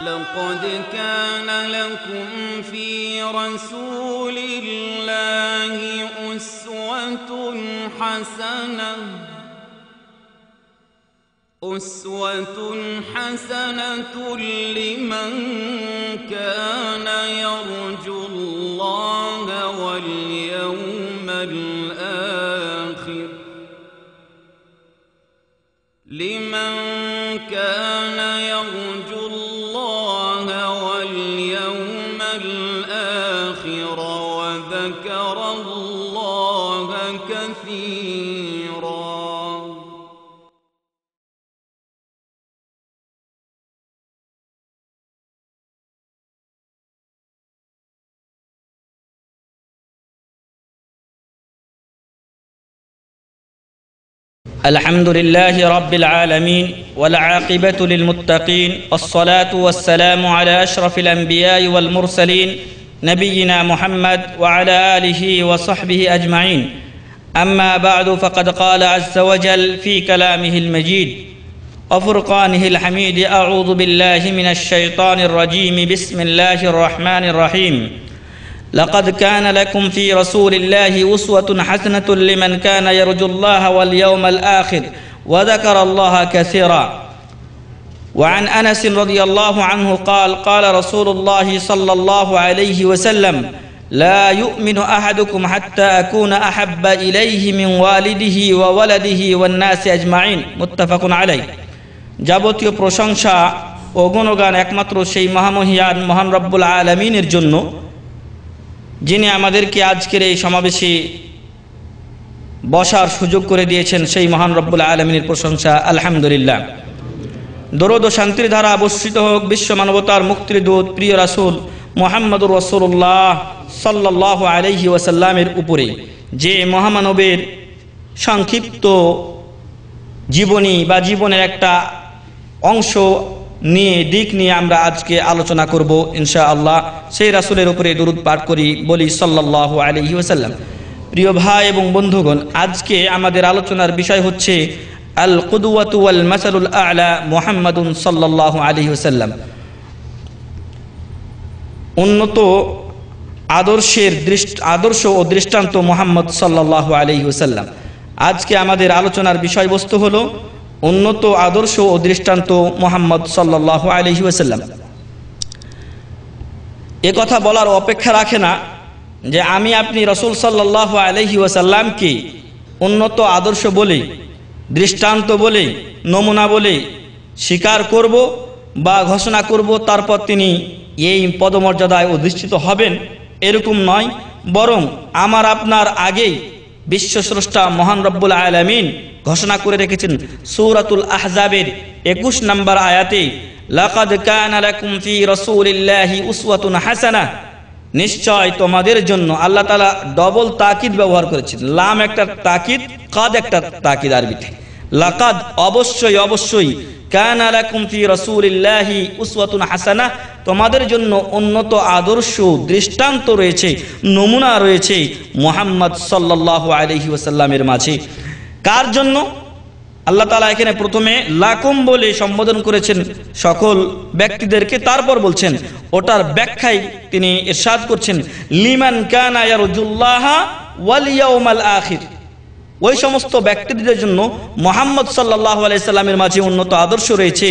لقد كان لكم في رسول الله أسوة حسنة لمن كان يرجو الله واليوم الآخر وذكر الله كثيرا. الحمد لله رب العالمين والعاقبة للمتقين والصلاة والسلام على أشرف الأنبياء والمرسلين نبينا محمد وعلى آله وصحبه أجمعين. أما بعد فقد قال عز وجل في كلامه المجيد وفرقانه الحميد: أعوذ بالله من الشيطان الرجيم، بسم الله الرحمن الرحيم. لقد كان لكم في رسول الله أسوة حسنة لمن كان يرجو الله واليوم الآخر وذكر الله كثيرا. وعن أنس رضي الله عنه قال: قال رسول الله صلى الله عليه وسلم: لا يؤمن أحدكم حتى أكون أحب إليه من والده وولده والناس أجمعين. متفق عليه. যাবতীয় প্রশংসা ও গুণগান একমাত্র সেই মহামহিয়ান মহান রব্বুল আলামিনের জন্য, যিনি আমাদেরকে আজকের এই সমাবেশে বসার সুযোগ করে দিয়েছেন। সেই মহান রব্বুল আলামিনের প্রশংসা আলহামদুলিল্লাহ। দরুদ ও শান্তির ধারা বর্ষিত হোক বিশ্ব মানবতার মুক্তির দূত প্রিয় রাসূল মুহাম্মদুর রাসূলুল্লাহ সাল্লাল্লাহু আলাইহি ওয়াসাল্লামের উপরে, যে মহামানবের সংক্ষিপ্ত জীবনী বা জীবনের একটা অংশ নিয়ে দিক নিয়ে আমরা আজকে আলোচনা করব ইনশাআল্লাহ। সেই রাসূলের উপরে দরুদ পাঠ করি, বলি সাল্লাল্লাহু আলাইহি ওয়াসাল্লাম। প্রিয় ভাই এবং বন্ধুগণ, আজকে আমাদের আলোচনার বিষয় হচ্ছে আল কুদওয়াতু ওয়াল মাসালুল আ'লা মুহাম্মাদুন সাল্লাল্লাহু আলাইহি ওয়াসাল্লাম। উন্নত আদর্শ ও দৃষ্টান্ত মুহাম্মদ সাল্লাল্লাহু আলাইহি ওয়াসাল্লাম। আজকে আমাদের আলোচনার বিষয়বস্তু হলো উন্নত আদর্শ ও দৃষ্টান্ত মুহাম্মদ সাল্লাল্লাহু আলাইহি ওয়াসাল্লাম। এ কথা বলার অপেক্ষা রাখে না যে আমি আপনি রাসূল সাল্লাল্লাহু আলাইহি ওয়াসাল্লামকে উন্নত আদর্শ বলে, দৃষ্টান্ত বলে, নমুনা বলে স্বীকার করব বা ঘোষণা করব, তারপর তিনি এই পদমর্যাদায় অধিষ্ঠিত হবেন, এরকম নয়। বরং আমার আপনার আগেই বিশ্বস্রষ্টা মহান রব্বুল আলামিন ঘোষণা করে রেখেছেন সূরাতুল আহজাবের 21 নম্বর আয়াতে, লাকাদ কানা লাকুম ফি রাসূলিল্লাহি উসওয়াতুন হাসানাহ। নিশ্চয় তোমাদের জন্য, আল্লাহ তাআলা ডবল তাকিদ ব্যবহার করেছেন। লাম একটা তাকিদ, কাদ একটা তাকিদ আরবিতে। লাকাদ অবশ্যই অবশ্যই, কানা লাকুম ফি রাসূলিল্লাহি উসওয়াতুন হাসানাহ তোমাদের জন্য উন্নত আদর্শ দৃষ্টান্ত রয়েছে, নমুনা রয়েছে মুহাম্মদ সাল্লাল্লাহু আলাইহি ওয়াসাল্লামের মাঝে। কার জন্য? আল্লাহ তাআলা এখানে প্রথমে লাকুম বলে সম্বোধন করেছেন সকল ব্যক্তিদেরকে, তারপর বলছেন ওটার ব্যাখ্যায় তিনি ইরশাদ করছেন লিমান কানা ইয়ারজুল্লাহা ওয়াল ইয়াউমাল আখির। ওই সমস্ত ব্যক্তিদের জন্য মুহাম্মদ সাল্লাল্লাহু আলাইহি সাল্লামের মাঝে উন্নত আদর্শ রয়েছে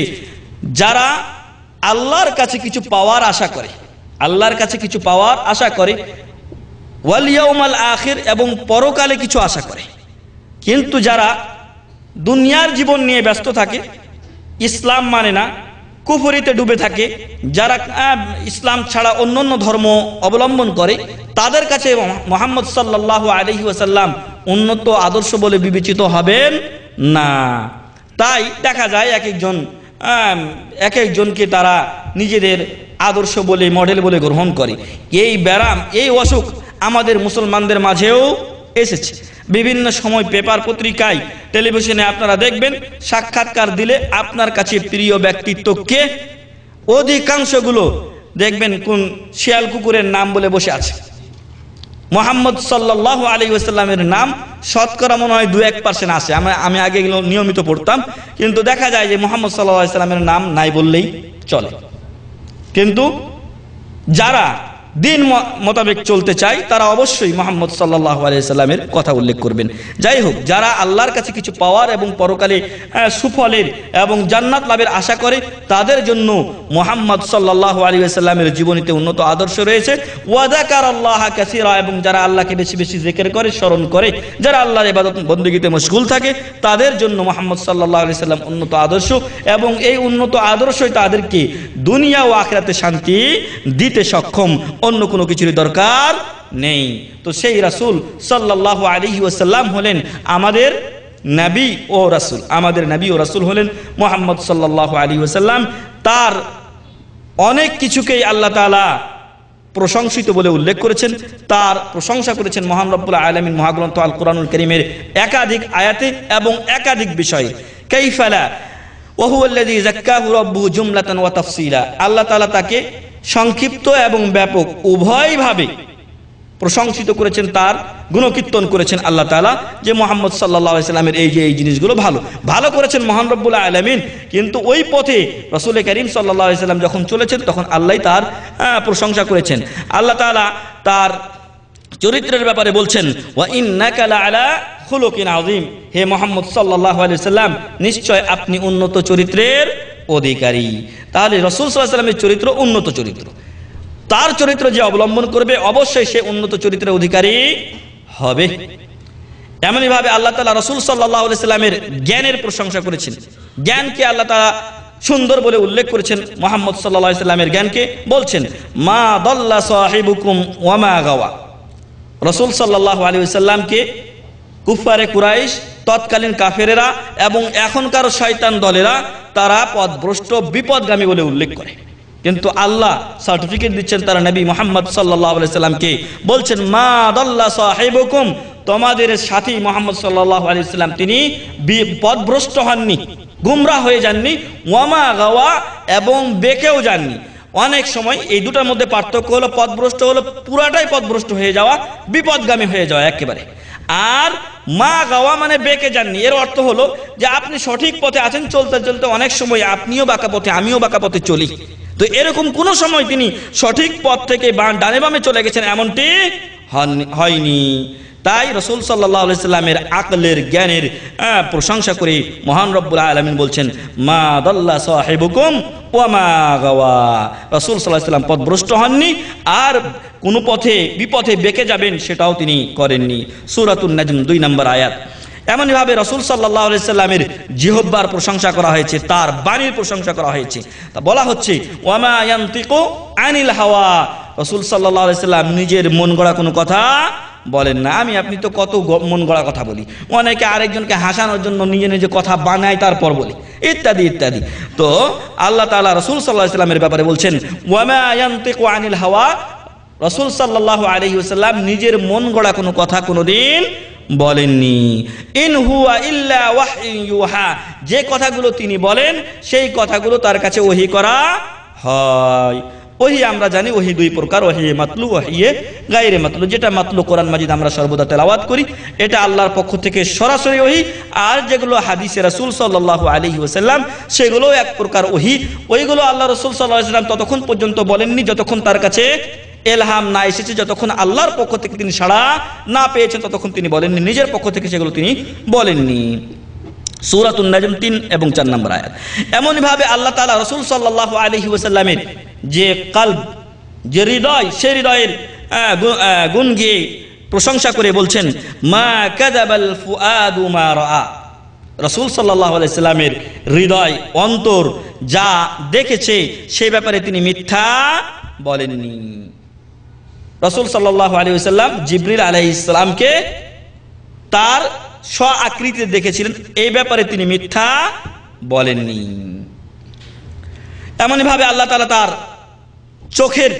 যারা আল্লাহর কাছে কিছু পাওয়ার আশা করে, আল্লাহর কাছে কিছু পাওয়ার আশা করে, ওয়াল ইয়াউমাল আখির এবং পরকালে কিছু আশা করে। কিন্তু যারা দুনিয়ার জীবন নিয়ে ব্যস্ত থাকে, ইসলাম মানে না, কুফরিতে ডুবে থাকে, যারা ইসলাম ছাড়া অন্যান্য ধর্ম অবলম্বন করে, তাদের কাছে মুহাম্মদ সাল্লাল্লাহু আলাইহি ওয়াসাল্লাম উন্নত আদর্শ বলে বিবেচিত হবেন না। তাই দেখা যায় এক একজনকে তারা নিজেদের আদর্শ বলে, মডেল বলে গ্রহণ করে। এই ব্যারাম, এই অসুখ আমাদের মুসলমানদের মাঝেও এসেছে। বিভিন্ন সময় পেপার, পত্রিকায়, টেলিভিশনে আপনারা দেখবেন সাক্ষাৎকার দিলে আপনার কাছে প্রিয় ব্যক্তিত্বকে অধিকাংশগুলো দেখবেন কোন শিয়াল কুকুরের নাম বলে বসে আছে। মুহাম্মদ সাল্লাল্লাহু আলাইহি ওয়াসাল্লামের নাম শতকরা মনে হয় 2-1% আসে। আমি আগে এগুলো নিয়মিত পড়তাম, কিন্তু দেখা যায় যে মুহাম্মদ সাল্লাল্লাহু আলাইহি ওয়াসাল্লামের নাম নাই বললেই চলে। কিন্তু যারা দিন মোতাবেক চলতে চায় তারা অবশ্যই মুহাম্মদ সাল্লাল্লাহু আলাইহি সাল্লামের কথা উল্লেখ করবেন। যাই হোক, যারা আল্লাহর কাছে কিছু পাওয়ার এবং পরকালে সুফলের এবং জান্নাত লাভের আশা করে তাদের জন্য মুহাম্মদ সাল্লাল্লাহু আলাইহি সাল্লামের জীবনীতে উন্নত আদর্শ রয়েছে। ওয়া যাকারাল্লাহা কাসীরা, এবং যারা আল্লাহকে বেশি বেশি জিকির করে, স্মরণ করে, যারা আল্লাহর ইবাদত বন্দেগীতে মশগুল থাকে তাদের জন্য মুহাম্মদ সাল্লাল্লাহু আলাইহি সাল্লাম উন্নত আদর্শ, এবং এই উন্নত আদর্শই তাদেরকে দুনিয়া ও আখিরাতে শান্তি দিতে সক্ষম, অন্য কোনো কিছুর দরকার নেই। তো সেই রাসূল সাল্লাল্লাহু আলাইহি ওয়াসাল্লাম হলেন আমাদের নবী ও রাসূল। আমাদের নবী ও রাসূল হলেন মুহাম্মদ সাল্লাল্লাহু আলাইহি ওয়াসাল্লাম। তার অনেক কিছুকেই আল্লাহ তাআলা প্রশংসিত বলে উল্লেখ করেছেন, তার প্রশংসা করেছেন মহান রব্বুল আলামিন মহাগ্রন্থ আল কোরআনুল কারীমের একাধিক আয়াতে এবং একাধিক বিষয়ে। কাইফালা ওয়া হুয়াল্লাযী যাক্কাহু রাব্বুহু জুমলাতান ওয়া তাফসীলা, আল্লাহ তাআলা তাকে সংক্ষিপ্ত এবং ব্যাপক উভয়ভাবে প্রশংসিত করেছেন, তার গুণকীর্তন করেছেন আল্লাহ তাআলা যে মুহাম্মদ সাল্লাল্লাহু আলাইহি সাল্লামের এই জিনিসগুলো ভালো করেছেন মহান রব্বুল আলামিন। কিন্তু ওই পথে রাসূল করিম সাল্লাল্লাহু আলাইহি সাল্লাম যখন চলেছেন তখন আল্লাহই তার প্রশংসা করেছেন। আল্লাহ তাআলা তার চরিত্রের ব্যাপারে বলছেন, ওয়া ইন্নাকা লাআলা খুলুকিন আযীম, হে মুহাম্মদ সাল্লাল্লাহু আলাইহি সাল্লাম নিশ্চয় আপনি উন্নত চরিত্রের অধিকারী। তাহলে রাসূল সাল্লাল্লাহু আলাইহি সাল্লামের চরিত্র উন্নত চরিত্র, তার চরিত্র যে অবলম্বন করবে অবশ্যই সে উন্নত চরিত্রের অধিকারী হবে। এমনই ভাবে আল্লাহ তাআলা রাসূল সাল্লাল্লাহু আলাইহি সাল্লামের জ্ঞানের প্রশংসা করেছেন। জ্ঞানকে আল্লাহ তাআলা সুন্দর বলে উল্লেখ করেছেন। মুহাম্মদ সাল্লাল্লাহু আলাইহি সাল্লামের জ্ঞানকে বলছেন, মা দাল্লা সাহিবুকুম ওয়া মা গাওয়া। রাসূল সাল্লাল্লাহু আলাইহি সাল্লামকে কুফারে কুরাইশ, তৎকালীন কাফেরেরা এবং এখনকার শয়তান দলেরা তারা পথভ্রষ্ট বিপদগামী বলে উল্লেখ করে, কিন্তু আল্লাহ সার্টিফিকেট দিচ্ছেন তারা নবী মুহাম্মদ সাল্লাল্লাহু আলাইহি সাল্লামকে, বলছেন মা দাল্লা সাহিবুকুম, তোমাদের সাথী মুহাম্মদ সাল্লাল্লাহু আলাইহি সাল্লাম তিনি পথভ্রষ্ট হননি, গুমরাহ হয়ে যাননি, ওয়ামা গাওয়া এবং বেকেও যাননি। অনেক সময় এই দুটার মধ্যে পার্থক্য হলো পথভ্রষ্ট হলো পুরাটাই পথভ্রষ্ট হয়ে যাওয়া, বিপদগামী হয়ে যাওয়া একেবারে, আর মা গাওয়া মানে বেঁকে যাননি। এর অর্থ হলো যে আপনি সঠিক পথে আছেন, চলতে চলতে অনেক সময় আপনিও বাঁকা পথে আমিও বাঁকা পথে চলি, তো এরকম কোন সময় তিনি সঠিক পথ থেকে ডানে বামে চলে গেছেন এমনটি হয়নি। তাই রাসূল সাল্লাল্লাহু আলাইহি সাল্লামের আকলের জ্ঞানের প্রশংসা করে মহান রব্বুল আলামিন বলছেন, মা দাল্লা সাহিবুকুম ওয়া মা গাওয়া। রাসূল সাল্লাল্লাহু আলাইহি সাল্লাম পথভ্রষ্ট হননি, আর কোন পথে বিপথে বেঁকে যাবেন সেটাও তিনি করেননি। সূরাতুন নাজম 2 নম্বর আয়াত। এমনইভাবে রাসূল সাল্লাল্লাহু আলাইহি সাল্লামের জিহ্বার প্রশংসা করা হয়েছে, তার বাণীর প্রশংসা করা হয়েছে। তা বলা হচ্ছে ওয়া মা ইয়ানতিকু আনিল হাওয়া, রাসূল সাল্লাল্লাহু আলাইহি সাল্লাম নিজের মন গড়া কোনো কথা বলেন না। আপনি তো কত মন গড়া কথা বলি, অনেকে আরেকজনকে হাসানোর জন্য নিজে নিজে কথা বানায় তারপর বলি, ইত্যাদি ইত্যাদি। তো আল্লাহ তাআলা রাসূল সাল্লাল্লাহু আলাইহি সাল্লামের ব্যাপারে বলছেন ওয়া মা ইয়ানতিকু আনিল হাওয়া, রাসূল সাল্লাল্লাহু আলাইহি ওয়াসাল্লাম নিজের মন গড়া কোনো কথা কোনোদিন বলেননি। ইন হুয়া ইল্লা ওয়াহয়ুন ইউহা, যে কথাগুলো তিনি বলেন সেই কথাগুলো তার কাছে ওহী করা হয়। ওহী আমরা জানি ওহী দুই প্রকার, ওহী মাতলু, ওহী গায়রে মাতলু। যেটা মাতলু কোরআন মাজিদ আমরা সর্বদা তেলাওয়াত করি, এটা আল্লাহর পক্ষ থেকে সরাসরি ওহী, আর যেগুলো হাদিসে রাসূল সাল্লাল্লাহু আলাইহি ওয়াসাল্লাম সেগুলো এক প্রকার ওহী। ওইগুলো আল্লাহ রাসূল সাল্লাল্লাহু আলাইহি ওয়াসাল্লাম ততক্ষণ পর্যন্ত বলেননি যতক্ষণ তার কাছে এলহাম না এসেছে, যতক্ষণ আল্লাহর পক্ষ থেকে তিনি সাড়া না পেয়েছেন ততক্ষণ তিনি বলেননি, নিজের পক্ষ থেকে সেগুলো তিনি বলেননি। সূরাতুন নাজম 3 এবং 4 নম্বর আয়াত। এমনই ভাবে আল্লাহ তাআলা রাসূল সাল্লাল্লাহু আলাইহি ওয়াসাল্লামের যে কলব, যে হৃদয়, সেই হৃদয়ের গুণ গিয়ে প্রশংসা করে বলছেন মা কাযাবাল ফুআদু মা রাআ। রাসূল সাল্লাল্লাহু আলাইহি সাল্লামের হৃদয়, অন্তর যা দেখেছে সেই ব্যাপারে তিনি মিথ্যা বলেননি। রাসূল সাল্লাল্লাহু আলাইহি ওয়াসাল্লাম জিবরিল আলাইহিস সালামকে তার স্ব আকৃতিতে দেখেছিলেন, এই ব্যাপারে তিনি মিথ্যা বলেননি। এমনই ভাবে আল্লাহ তাআলা তার চোখের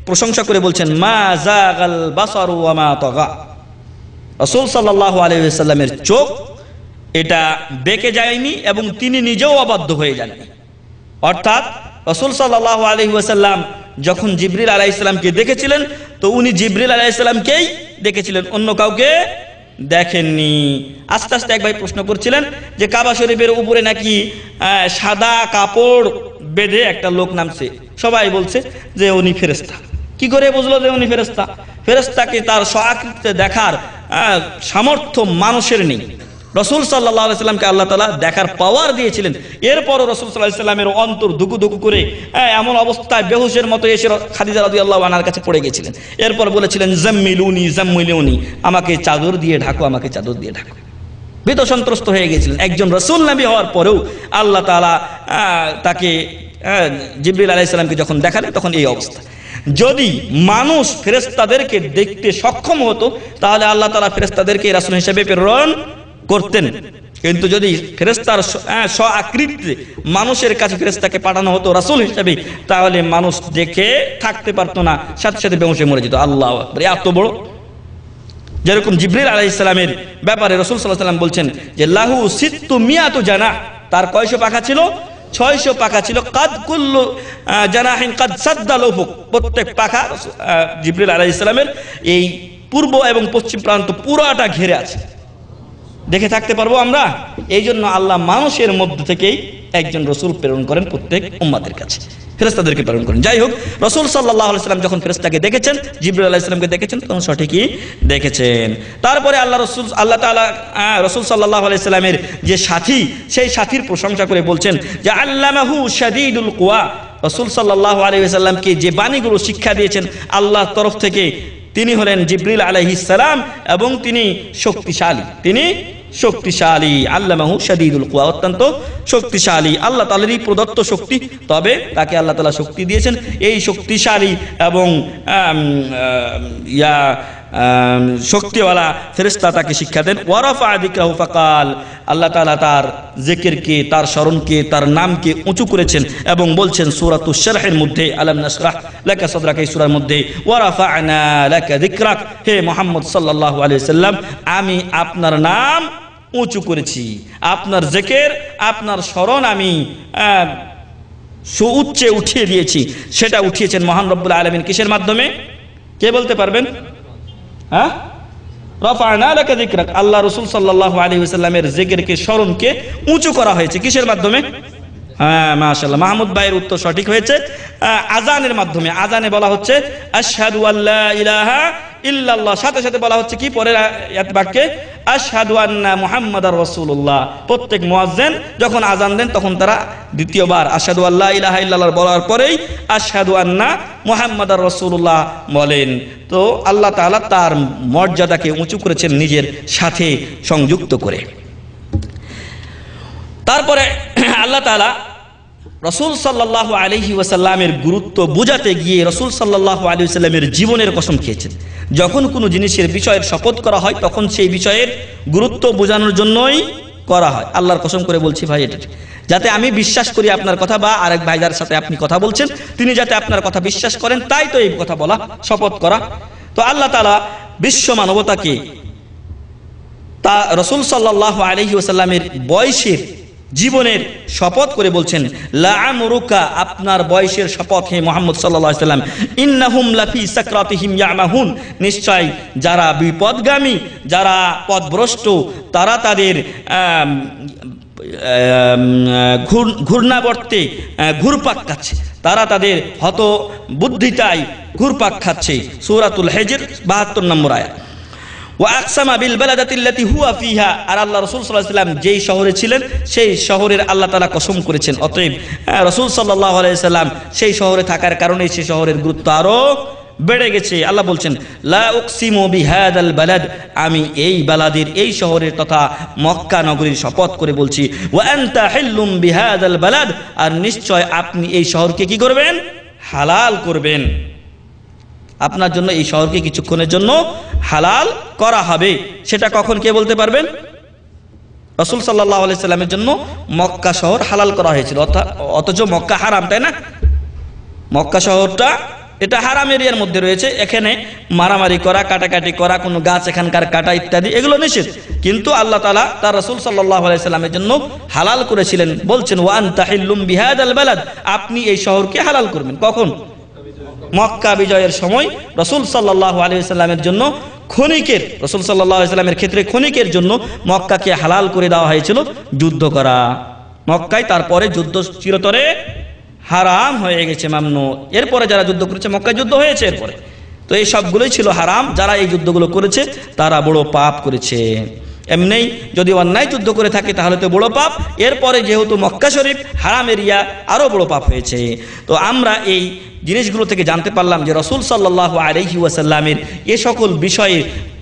প্রশংসা করে বলছেন মা যাগাল বাসারু ওয়া মা তাগা। রাসূল সাল্লাল্লাহু আলাইহি ওয়াসাল্লামের চোখ এটা বেঁকে যায়নি এবং তিনি নিজেও অবাধ্য হয়ে যাননি। অর্থাৎ রাসূল সাল্লাল্লাহু আলাইহি ওয়াসাল্লাম যখন জিবরিল আলাইহিস সালামকে দেখেছিলেন তো উনি জিবরিল আলাইহিস সালামকেই দেখেছিলেন, অন্য কাউকে দেখেননি। আস্তে আস্তে এক ভাই প্রশ্ন করছিলেন যে কাবা শরীফের উপরে নাকি সাদা কাপড় বেঁধে একটা লোক নামছে, সবাই বলছে যে উনি ফেরেশতা। কি করে বুঝলো যে উনি ফেরেশতা? ফেরেশতাকে তার স্ব-আকৃতিতে দেখার সামর্থ্য মানুষের নেই। রসুল সাল্লাল্লাহু আলাইহি সাল্লামকে আল্লাহ তাআলা দেখার পাওয়ার দিয়েছিলেন, এরপরও রসুল সাল্লাল্লাহু আলাইহি সাল্লামের অন্তর ধুকু ধুকু করে এমন অবস্থায় বেহুশের মতো এসে খাদিজা রাদিয়াল্লাহু আনহার কাছে পড়ে গেছিলেন। এরপর বলেছিলেন জাম্মিলুনি জাম্মিলুনি, আমাকে চাদর দিয়ে ঢাকো, আমাকে চাদর দিয়ে ঢাকো। ভীত সন্ত্রস্ত হয়ে গেছিলেন। একজন রসুল নবী হওয়ার পরেও আল্লাহ তাআলা তাকে জিবরিল আলাইহিস সালামকে যখন দেখালেন তখন এই অবস্থা। যদি মানুষ ফেরেশতাদেরকে দেখতে সক্ষম হতো তাহলে আল্লাহ তাআলা ফেরেশতাদেরকে রাসূল হিসেবে প্রেরণ করতেন। কিন্তু যদি ফেরেশতার স্ব-আকৃতিতে মানুষের কাছে ফেরেশতাকে পাঠানো হতো রাসূল হিসেবে, তাহলে মানুষ দেখে থাকতে পারতো না, সাথে সাথে বেহুশ হয়ে মরে যেত। আল্লাহু আকবার, এত বড়। যেরকম জিবরিল আলাইহিস সালামের ব্যাপারে রাসূল সাল্লাল্লাহু আলাইহি ওয়াসাল্লাম বলছেন যে লাহু সিত্তু মিয়াতু জানাহ, তার কয়শো পাখা ছিল? 600 পাখা ছিল। কাদ কুল্লু জানাহিন কাদ সাদ্দাল উফুক, প্রত্যেক পাখা জিবরিল আলাইহিস সালামের এই পূর্ব এবং পশ্চিম প্রান্ত পুরোটা ঘিরে আছে। দেখে থাকতে পারবো আমরা? এই জন্য আল্লাহ মানুষের মধ্য থেকেই একজন রসুল প্রেরণ করেন প্রত্যেক উম্মাতের কাছে, ফেরেশতাদেরকে প্রেরণ করেন। যাই হোক, রসুল সাল্লাল্লাহু আলাইহি সাল্লাম যখন ফেরেশতাকে দেখেছেন, জিবরিল আলাইহিস সালামকে দেখেছেন, তখন সঠিকই দেখেছেন। তারপরে আল্লাহ তাআলা রসুল সাল্লাল্লাহু আলাইহি সাল্লামের যে সাথী, সেই সাথীর প্রশংসা করে বলছেন যে আল্লামাহু শাদীদুল কুওয়া। রসুল সাল্লাল্লাহু আলাইহি সাল্লামকে যে বাণীগুলো শিক্ষা দিয়েছেন আল্লাহর তরফ থেকে, তিনি হলেন জিবরিল আলাইহিস সালাম এবং তিনি শক্তিশালী। তিনি শক্তিশালী, আল্লামাহু শাদীদুল কুওয়া, অত্যন্ত শক্তিশালী, আল্লাহ তাআলারই প্রদত্ত শক্তি। তবে তাকে আল্লাহ তাআলা শক্তি দিয়েছেন, এই শক্তিশালী এবং শক্তিওয়ালা ফেরেশতা তাকে শিক্ষা দেন। ওয়ারাফা যিকরাহু ফাকাল, আল্লাহ তাআলা তার জিকিরকে, তার স্মরণকে, তার নামকে উঁচু করেছেন এবং বলছেন সূরাতুশ শরহের মধ্যে, আলাম নাশরাহ লাকা সাদরাক, এই সূরার মধ্যে ওয়ারাফা'না লাকা যিকরাক, হে মুহাম্মদ সাল্লাল্লাহু আলাইহি সাল্লাম, আমি আপনার নাম উঁচু করেছি, আপনার জিকির, আপনার স্মরণ আমি সুউচ্চে উঠিয়ে দিয়েছি। সেটা উঠিয়েছেন মহান রব্বুল আলামিন কিসের মাধ্যমে? কে বলতে পারবেন? হ্যাঁ, রাফা'না লাকা যিকরাক, আল্লাহ রাসূল সাল্লাল্লাহু আলাইহি ওয়াসাল্লামের জিকিরকে, স্মরণকে উঁচু করা হয়েছে। কিসের মাধ্যমে? হ্যাঁ, মাশাআল্লাহ, মাহমুদ ভাইয়ের উত্তর সঠিক হয়েছে। আযানের মাধ্যমে। আযানে বলা হচ্ছে আশহাদু আল্লা ইলাহা ইল্লাল্লাহ, সাথে সাথে বলা হচ্ছে কি পরের বাক্যে? আশহাদু আন্না মুহাম্মাদার রাসূলুল্লাহ। প্রত্যেক মুয়াজ্জিন যখন আযান দেন তখন তারা দ্বিতীয়বার আশহাদু আল্লা ইলাহা ইল্লাল্লাহ বলার পরেই আশহাদু আন্না মুহাম্মাদার রাসূলুল্লাহ বলেন। তো আল্লাহ তাআলা তার মর্যাদাকে উঁচু করেছেন নিজের সাথে সংযুক্ত করে। তারপরে আল্লাহ তাআলা রসুল সাল্লাল্লাহু আলাইহি ওয়াসাল্লামের গুরুত্ব বোঝাতে গিয়ে রসুল সাল্লাল্লাহু আলাইহি ওয়াসাল্লামের জীবনের কসম খেয়েছেন। যখন কোনো জিনিসের বিষয়ের শপথ করা হয় তখন সেই বিষয়ের গুরুত্ব বোঝানোর জন্যই করা হয়। আল্লাহর কসম করে বলছি ভাই, এটা যাতে আমি বিশ্বাস করি আপনার কথা, বা আরেক ভাইজার সাথে আপনি কথা বলছেন তিনি যাতে আপনার কথা বিশ্বাস করেন, তাই তো এই কথা বলা, শপথ করা। তো আল্লাহ তাআলা বিশ্ব মানবতাকে তা রসুল সাল্লাল্লাহু আলাইহি ওয়াসাল্লামের বয়সের, জীবনের শপথ করে বলছেন লা আমরুকা, আপনার বয়সের শপথ হে মুহাম্মদ সাল্লাল্লাহু আলাইহি ওয়াসাল্লাম, ইন্নাহুম লাফি সাকরাতিহিম ইয়ামাহুন, নিশ্চয় যারা বিপদগামী, যারা পথভ্রষ্ট, তারা তাদের ঘূর্ণাবর্তে ঘুরপাক খাচ্ছে, তারা তাদের হত বুদ্ধিতায় ঘুরপাক খাচ্ছে। সূরাতুল হিজর 72 নম্বর আয়াত। ওয়া আকসামা বিল বালাদাতিল্লাতী হুয়া ফিহা, আর আল্লাহ রাসূল সাল্লাল্লাহু আলাইহি ওয়াসাল্লাম যেই শহরে ছিলেন সেই শহরের আল্লাহ তাআলা কসম করেছেন। অতএব রাসূল সাল্লাল্লাহু আলাইহি ওয়াসাল্লাম সেই শহরে থাকার কারণে সেই শহরের গুরুত্ব আরো বেড়ে গেছে। আল্লাহ বলছেন লা উকসিমু বিহাদাল বালাদ, আমি এই বালাদের, এই শহরের তথা মক্কা নগরীর শপথ করে বলছি। ওয়া আনতা হিল্লুম বিহাদাল বালাদ, আর নিশ্চয় আপনি এই শহরকে কি করবেন? হালাল করবেন। আপনার জন্য এই শহরকে কিছুক্ষণের জন্য হালাল করা হবে। সেটা কখন, কে বলতে পারবেন? রাসূল সাল্লাল্লাহু আলাইহি সাল্লামের জন্য মক্কা শহর হালাল করা হয়েছিল, অথচ মক্কা হারাম, তাই না? মক্কা শহরটা এটা হারাম এরিয়ার মধ্যে রয়েছে, এখানে মারামারি করা, কাটাকাটি করা, কোনো গাছ এখানকার কাটা ইত্যাদি এগুলো নিষেধ। কিন্তু আল্লাহ তাআলা তার রাসূল সাল্লাল্লাহু আলাইহি সাল্লামের জন্য হালাল করেছিলেন। বলছেন ওয়া আনতা হিল্লুম বিহাদাল বালাদ, আপনি এই শহরকে হালাল করবেন। কখন? মক্কা বিজয়ের সময় রাসূল সাল্লাল্লাহু আলাইহি ওয়াসাল্লামের জন্য ক্ষণিকের, রাসূল সাল্লাল্লাহু আলাইহি ওয়াসাল্লামের ক্ষেত্রে ক্ষণিকের জন্য মক্কাকে হালাল করে দেওয়া হয়েছিল যুদ্ধ করা। মক্কায় তারপরে যুদ্ধ চিরতরে হারাম হয়ে গেছে, মামনু। এরপরে যারা যুদ্ধ করেছে, মক্কায় যুদ্ধ হয়েছে এরপরে, তো এই সবগুলোই ছিল হারাম। যারা এই যুদ্ধগুলো করেছে তারা বড় পাপ করেছে। এমনি যদি অন্যায় যুদ্ধ করে থাকে তাহলে তো বড় পাপ, এরপরে যেহেতু মক্কা শরীফ হারাম এরিয়া, আরও বড় পাপ হয়েছে। তো আমরা এই জিনিসগুলো থেকে জানতে পারলাম যে রাসূল সাল্লাল্লাহু আলাইহি ওয়াসাল্লামের এ সকল বিষয়ে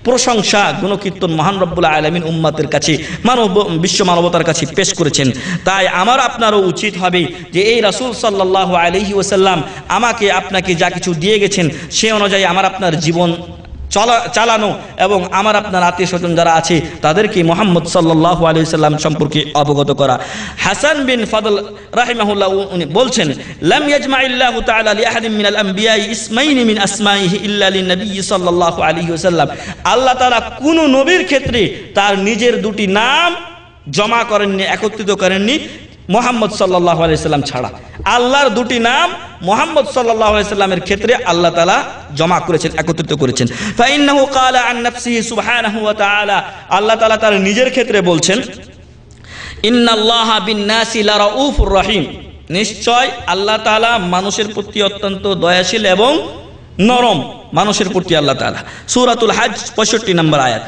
প্রশংসা গুণকীর্তন মহান রব্বুল আলামিন উম্মতের কাছে, বিশ্ব মানবতার কাছে পেশ করেছেন। তাই আমার আপনারও উচিত হবে যে এই রাসূল সাল্লাল্লাহু আলাইহি ওয়াসাল্লাম আমাকে আপনাকে যা কিছু দিয়ে গেছেন সে অনুযায়ী আমার আপনার জীবন চালানো এবং আমার আপনার আত্মীয় স্বজন যারা আছে তাদেরকে মুহাম্মদ সাল্লাল্লাহু আলাইহি ওয়াসাল্লাম সম্পর্কে অবগত করা। হাসান বিন ফাদল রাহিমাহুল্লাহ উনি বলছেন, লাম ইয়াজমাইল্লাহু তাআলা লিআহাদিন মিনাল আমবিয়াই ইসমাইনি মিন আসমাইহি ইল্লা লিন-নবী সাল্লাল্লাহু আলাইহি ওয়াসাল্লাম। আল্লাহ তাআলা কোন নবীর ক্ষেত্রে তার নিজের দুটি নাম জমা করেননি, একত্রিত করেননি মুহাম্মদ সাল্লাল্লাহু আলাইহি ওয়াসাল্লাম ছাড়া। আল্লাহর দুটি নাম মুহাম্মদ সাল্লাল্লাহু আলাইহি ওয়াসাল্লামের ক্ষেত্রে আল্লাহ তাআলা জমা করেছেন, একত্রিত করেছেন। ফাইন্নাহু ক্বালা আন নাফসিহি সুবহানাহু ওয়া তাআলা, আল্লাহ তাআলা তার নিজের ক্ষেত্রে বলছেন, ইন্নাল্লাহা বিন-নাসি লারাউফুর রহিম, নিশ্চয় আল্লাহ তাআলা মানুষের প্রতি অত্যন্ত দয়াশীল এবং নরম, মানুষের প্রতি আল্লাহ তাআলা। সূরাতুল হজ 65 নম্বর আয়াত।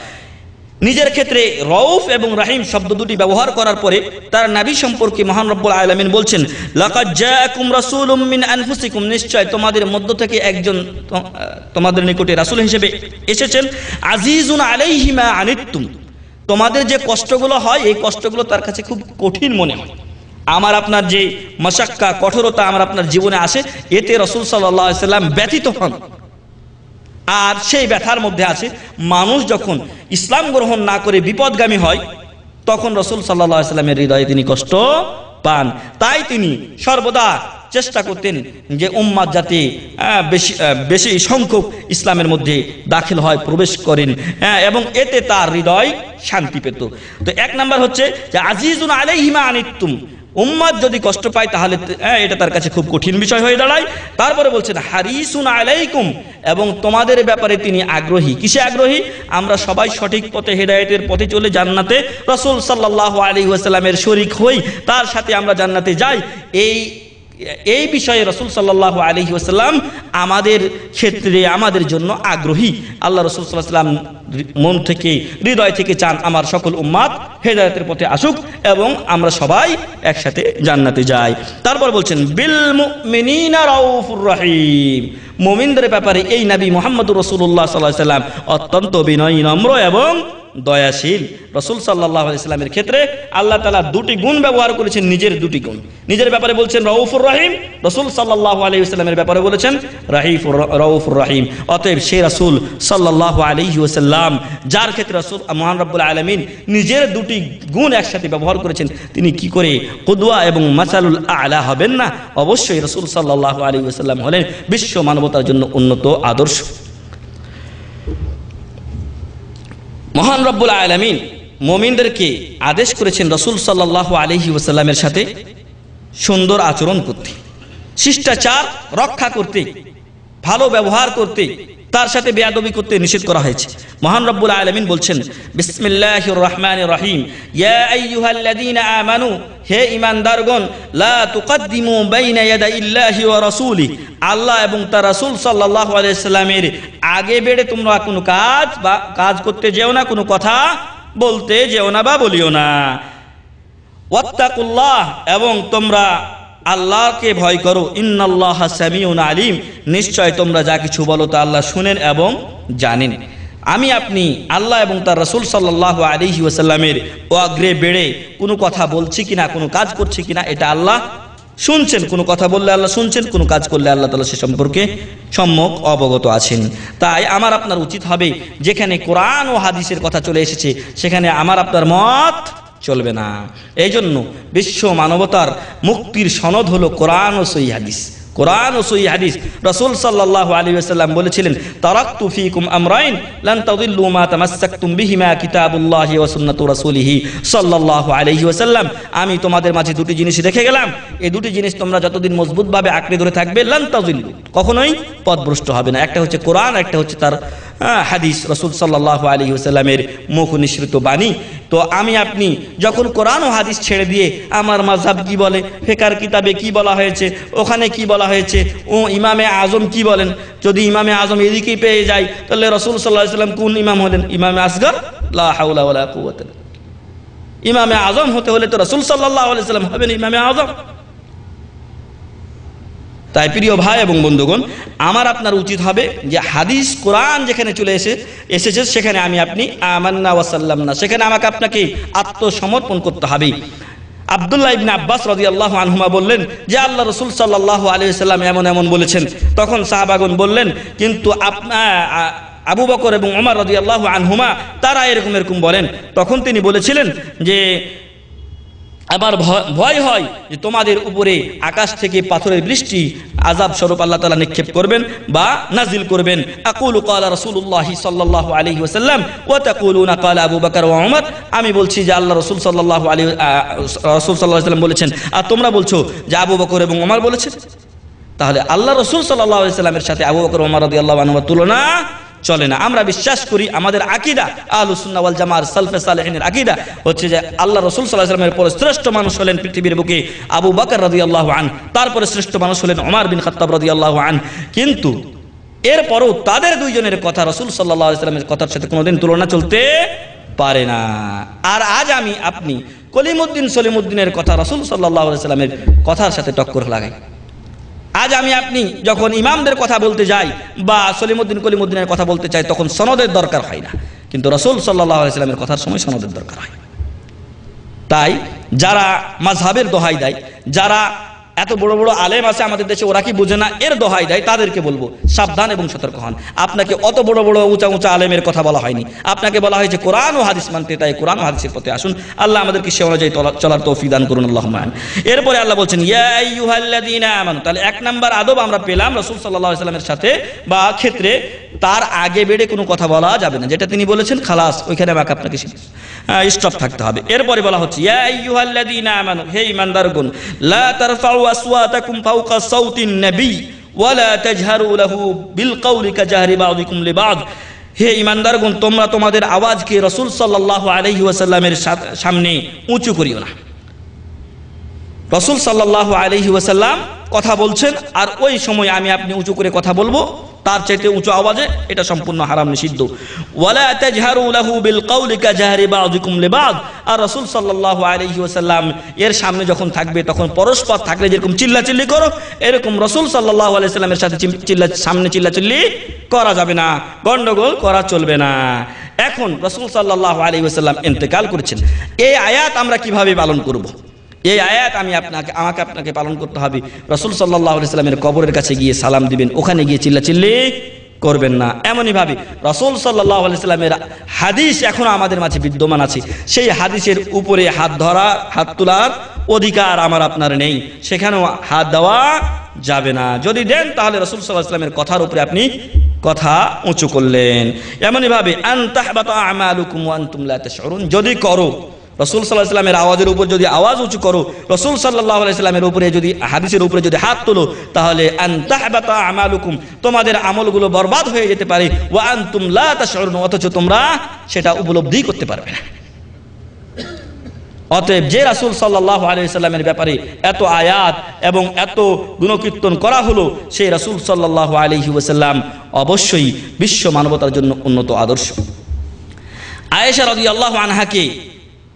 নিজের ক্ষেত্রে রউফ এবং রাহিম শব্দ দুটি ব্যবহার করার পরে তার নবী সম্পর্কে মহান রব্বুল আলামিন বলছেন, লাকাদ জাআকুম রাসূলুম মিন আনফুসিকুম, নিশ্চয় তোমাদের মধ্য থেকে একজন তোমাদের নিকটে রাসূল হিসেবে এসেছেন, আজিজুন আলাইহি মা আনিতুম, তোমাদের যে কষ্টগুলো হয় এই কষ্টগুলো তার কাছে খুব কঠিন মনে হয়। আমার আপনার যে মাশাক্কা, কঠোরতা আমার আপনার জীবনে আসে, এতে রাসূল সাল্লাল্লাহু আলাইহি ওয়াসাল্লাম ব্যথিত হন। আর সেই ব্যথার মধ্যে আছে মানুষ যখন ইসলাম গ্রহণ না করে বিপদগামী হয় তখন রাসূল সাল্লাল্লাহু আলাইহি ওয়াসাল্লামের হৃদয়ে তিনি কষ্ট পান। তাই তিনি সর্বদা চেষ্টা করতেন যে উম্মাত যাতে বেশি সংখ্যক ইসলামের মধ্যে দাখিল হয়, প্রবেশ করেন, এবং এতে তার হৃদয় শান্তি পেত। তো এক নাম্বার হচ্ছে যে আজিজুন আলাইহি মা আনিতুম, উম্মাত যদি কষ্ট পায় তাহলে এটা তার কাছে খুব কঠিন বিষয় হয়ে দাঁড়ায়। তারপরে বলছেন হারিসুন আলাইকুম, এবং তোমাদের ব্যাপারে তিনি আগ্রহী। কিসে আগ্রহী? আমরা সবাই সঠিক পথে, হেদায়েতের পথে চলে জান্নাতে রাসূল সাল্লাল্লাহু আলাইহি ওয়াসাল্লামের শরীক হই, তার সাথে আমরা জান্নাতে যাই। এই বিষয়ে রাসূল সাল্লাল্লাহু আলাইহি ওয়াসাল্লাম আমাদের ক্ষেত্রে আমাদের জন্য আগ্রহী। আল্লাহ রাসূল সাল্লাল্লাহু আলাইহি ওয়াসাল্লাম মন থেকে, হৃদয় থেকে চান আমার সকল উম্মাত হেদায়েতের পথে আসুক এবং আমরা সবাই একসাথে জান্নাতে যাই। তারপর বলছেন বিল মুমিনিনা রাউফুর রহিম, মুমিনদের ব্যাপারে এই নবী মুহাম্মদুর রাসূলুল্লাহ সাল্লাল্লাহু আলাইহি ওয়াসাল্লাম অত্যন্ত বিনয়ী, নম্র এবং দয়াশীল। রাসূল সাল্লাল্লাহু আলাইহি ওয়াসাল্লামের ক্ষেত্রে আল্লাহ তাআলা দুটি গুণ ব্যবহার করেছেন, নিজের দুটি গুণ। নিজের ব্যাপারে বলছেন রাউফুর রহিম, রাসূল সাল্লাল্লাহু আলাইহি ওয়াসাল্লামের ব্যাপারে বলেছেন রাউফুর রহিম। অতএব সেই রাসূল সাল্লাল্লাহু আলাইহি ওয়াসাল্লাম যার ক্ষেত্রে রাসূল মহান রব্বুল আলামিন নিজের দুটি গুণ একসাথে ব্যবহার করেছেন, তিনি কি করে কুদওয়া এবং মাসালুল আলা হবেন না? অবশ্যই রাসূল সাল্লাল্লাহু আলাইহি ওয়াসাল্লাম হলেন বিশ্ব মানবতার জন্য উন্নত আদর্শ। মহান রব্বুল আলামিন মুমিনদেরকে আদেশ করেছেন রাসূল সাল্লাল্লাহু আলাইহি ওয়াসাল্লামের সাথে সুন্দর আচরণ করতে, শিষ্টাচার রক্ষা করতে, ভালো ব্যবহার করতে, তার সাথে বেয়াদবি করতে নিষেধ করা হয়েছে। মহান রব্বুল আলামিন বলছেন বিসমিল্লাহির রহমানির রহিম, ইয়া আইয়ুহাল্লাযীনা আমানু, হে ঈমানদারগণ, লা তুকদ্দিমু বাইনা ইয়াদাইল্লাহি ওয়া রাসূলিহি, আল্লাহ এবং তার রাসূল সাল্লাল্লাহু আলাইহি ওয়াসাল্লামের আগে বেড়ে তোমরা কোনো কাজ করতে যেও না, কোনো কথা বলতে যেও না বা বলিও না। ওয়াত্তাকুল্লাহ, এবং তোমরা আল্লাহকে ভয় করো। ইন্নাল্লাহা সামিউন আলিম, নিশ্চয় তোমরা যা কিছু বলো তা আল্লাহ শুনেন এবং জানেন। আমি আপনি আল্লাহ এবং তার রাসূল সাল্লাল্লাহু আলাইহি ওয়াসাল্লামের অগ্রে বেড়ে কোনো কথা বলছি কিনা, কোনো কাজ করছি কিনা, এটা আল্লাহ শুনছেন। কোনো কথা বললে আল্লাহ শুনছেন, কোনো কাজ করলে আল্লাহ তাআলা সে সম্পর্কে সম্যক অবগত আছেন। তাই আমার আপনার উচিত হবে যেখানে কোরআন ও হাদিসের কথা চলে এসেছে সেখানে আমার আপনার মত চলবে না। এই জন্য বিশ্ব মানবতার মুক্তির সনদ হলো কোরআন ও সহিহ হাদিস। কোরআন ও সহিহ হাদিস। রাসূল সাল্লাল্লাহু আলাইহি ওয়াসাল্লাম বলেছিলেন, তারাকতু ফীকুম আমরাইন লান তাদিল্লু মা তামাসসাকতুম বিহিমা কিতাবুল্লাহি ওয়া সুন্নাতু রাসূলিহি সাল্লাল্লাহু আলাইহি ওয়াসাল্লাম, আমি তোমাদের মাঝে দুটি জিনিস রেখে গেলাম, এই দুটি জিনিস তোমরা যতদিন মজবুতভাবে আঁকড়ে ধরে থাকবে লান তাদিল্লু, কখনোই পথভ্রষ্ট হবে না। একটা হচ্ছে কোরআন, একটা হচ্ছে তার হাদিস, রসুল সাল্লাল্লাহু আলাইহি ওয়াসাল্লামের মুখ নিঃসৃত বাণী। তো আমি আপনি যখন কোরআন ও হাদিস ছেড়ে দিয়ে আমার মাযহাব কি বলে, ফিকহের কিতাবে কি বলা হয়েছে, ওখানে কি বলা হয়েছে, ও ইমামে আজম কি বলেন, যদি ইমামে আজম এদিকেই পেয়ে যায় তাহলে রসুল সাল্লাল্লাহু আলাইহি ওয়াসাল্লাম কোন ইমাম হলেন? ইমামে আসগর? লা হাওলা ওয়ালা কুওয়াতা। ইমামে আজম হতে হলে তো রসুল সাল্লাল্লাহু আলাইহি ওয়াসাল্লাম হবেন ইমামে আজম। তাই প্রিয় ভাই এবং বন্ধুগণ, আমার আপনার উচিত হবে যে হাদিস কোরআন যেখানে চলে এসেছে সেখানে আমি আপনি আমান্না ওয়া সাল্লামনা, সেখানে আমাকে আপনাকে আত্মসমর্পণ করতে হবে। আব্দুল্লাহ ইবনে আব্বাস রাদিয়াল্লাহু আনহুমা বললেন যে আল্লাহ রাসূল সাল্লাল্লাহু আলাইহি ওয়াসাল্লাম এমন এমন বলেছেন। তখন সাহাবাগণ বললেন, কিন্তু আবু বকর এবং ওমর রাদিয়াল্লাহু আনহুমা তারা এরকম বলেন। তখন তিনি বলেছিলেন যে আবার ভয় হয় যে তোমাদের উপরে আকাশ থেকে পাথরের বৃষ্টি আযাব স্বরূপ আল্লাহ তাআলা নিক্ষেপ করবেন বা নাজিল করবেন। আকুলু ক্বালা রাসূলুল্লাহি সাল্লাল্লাহু আলাইহি ওয়াসাল্লাম ওয়া তাকুলুনা ক্বালা আবু বকর ওয়া ওমর, আমি বলছি যে আল্লাহ রাসূল সাল্লাল্লাহু আলাইহি ওয়াসাল্লাম বলেছেন, আর তোমরা বলছো যে আবু বকর এবং ওমর বলেছেন। তাহলে আল্লাহ রাসূল সাল্লাল্লাহু আলাইহি ওয়াসাল্লামের সাথে আবু বকর ওমর রাদিয়াল্লাহু আনহুর তুলনা চলে না। আমরা বিশ্বাস করি, আমাদের আকীদা আহলুস সুন্নাহ ওয়াল জামাআহ সালফে সালেহিনের আকীদা হচ্ছে যে আল্লাহ রাসূল সাল্লাল্লাহু আলাইহি ওয়াসাল্লামের পরে শ্রেষ্ঠ মানুষ হলেন পৃথিবীর বুকে আবু বকর রাদিয়াল্লাহু আনহু, তারপরে শ্রেষ্ঠ মানুষ হলেন ওমর বিন খাত্তাব রাদিয়াল্লাহু আনহু। কিন্তু এরপরও তাদের দুইজনের কথা রাসূল সাল্লাল্লাহু আলাইহি ওয়াসাল্লামের কথার সাথে কোনোদিন তুলনা চলতে পারে না। আর আজ আমি আপনি কলিমুদ্দিন সলিমুদ্দিনের কথা রাসূল সাল্লাল্লাহু আলাইহি ওয়াসাল্লামের কথার সাথে টক্কর লাগাই। আজ আমি আপনি যখন ইমামদের কথা বলতে যাই বা সলিমুদ্দিন কলিমুদ্দিনের কথা বলতে চাই তখন সনদের দরকার হয় না, কিন্তু রাসূল সাল্লাল্লাহু আলাইহি ওয়াসাল্লামের কথার সময় সনদের দরকার হয়। তাই যারা মাযহাবের দোহাই দেয়, যারা এত বড় বড় আলেম আছে আমাদের দেশে, ওরা কি বুঝে না এর দোহাই দেয়, তাদেরকে বলবো সাবধান এবং সতর্ক হন। আপনাকে অত বড় বড় উঁচা উঁচা আলেমের কথা বলা হয়নি, আপনাকে বলা হয়েছে কোরআন ও হাদিস মানতে। তাই কোরআন ও হাদিসের পথে আসুন। আল্লাহ আমাদেরকে সে অনুযায়ী চলার তৌফিক দান করুন, আল্লাহুম্মা আমিন। এরপরে আল্লাহ বলছেন ইয়া আইয়ুহাল্লাযীনা আমানু। তাহলে এক নাম্বার আদব আমরা পেলাম রাসূল সাল্লাল্লাহু আলাইহি ওয়াসাল্লামের সাথে বা ক্ষেত্রে তার আগে বেড়ে কোনো কথা বলা যাবে না, যেটা তিনি বলেছেন খালাস, ওইখানে আমাকে আপনাকে স্টপ থাকতে হবে। এরপরে বলা হচ্ছে ইয়া আইয়ুহাল্লাযীনা আমানু, হে ঈমানদারগণ, লা তারফাউ আসওয়াতাকুম ফাওকা সাউতিন নবী ওয়া লা তাজহারু লাহু বিল কওলি কাজাহরি বাযিকুম লিবাযি। হে ঈমানদারগণ, তোমরা তোমাদের আওয়াজকে রাসূল সাল্লাল্লাহু আলাইহি ওয়াসাল্লামের সামনে উঁচু করিও না। রাসূল সাল্লাল্লাহু আলাইহি ওয়াসাল্লাম কথা বলছেন আর ওই সময় আমি আপনি উঁচু করে কথা বলবো তার চাইতে উঁচু আওয়াজে, এটা সম্পূর্ণ হারাম, নিষিদ্ধ। ওয়ালা তাজহারু লাহু বিল কওলি কাজাহরি বাযিকুম লিবাযি। আর রাসূল সাল্লাল্লাহু আলাইহি ওয়াসাল্লাম এর সামনে যখন থাকবে তখন পরস্পর থাকলে যেরকম চিল্লাচিল্লি করো, এরকম রাসূল সাল্লাল্লাহু আলাইহি ওয়াসাল্লামের সাথে সামনে চিল্লাচিল্লি করা যাবে না, গন্ডগোল করা চলবে না। এখন রাসূল সাল্লাল্লাহু আলাইহি ওয়াসাল্লাম ইন্তেকাল করেছেন, এই আয়াত আমরা কিভাবে পালন করব? এই আয়াত আমাকে আপনাকে পালন করতে হবে। রাসূল সাল্লাল্লাহু আলাইহি ওয়াসাল্লামের কবরের কাছে গিয়ে সালাম দিবেন, ওখানে গিয়ে চিল্লাচিল্লি করবেন না। এমনই ভাবে রাসূল সাল্লাল্লাহু আলাইহি ওয়াসাল্লামের হাদিস এখনো আমাদের মাঝে বিদ্যমান আছে, সেই হাদিসের উপরে হাত তোলার অধিকার আমার আপনার নেই, সেখানেও হাত দেওয়া যাবে না। যদি দেন তাহলে রাসূল সাল্লাল্লাহু আলাইহি ওয়াসাল্লামের কথার উপরে আপনি কথা উঁচু করলেন। এমনই ভাবে আন তাহবাতা আমালুকুম ওয়া আনতুম লা তাশউরুন, যদি করো রাসূল সাল্লাল্লাহু আলাইহি ওয়াসাল্লামের আওয়াজের উপর যদি আওয়াজ উঁচু করো, রাসূল সাল্লাল্লাহু আলাইহি ওয়াসাল্লামের উপরে যদি হাদিসের উপরে যদি হাত তোলো, তাহলে আন তাহবাতা আমালুকুম, তোমাদের আমলগুলো বরবাদ হয়ে যেতে পারে। ওয়া আনতুম লা তাশউরুন, অথচ তোমরা সেটা উপলব্ধি করতে পারবে না। অতএব যে রাসূল সাল্লাল্লাহু আলাইহি ওয়াসাল্লামের ব্যাপারে এত আয়াত এবং এত গুণকীর্তন করা হলো, সেই রাসূল সাল্লাল্লাহু আলাইহি ওয়াসাল্লাম অবশ্যই বিশ্ব মানবতার জন্য উন্নত আদর্শ। আয়েশা রাদিয়াল্লাহু আনহাকে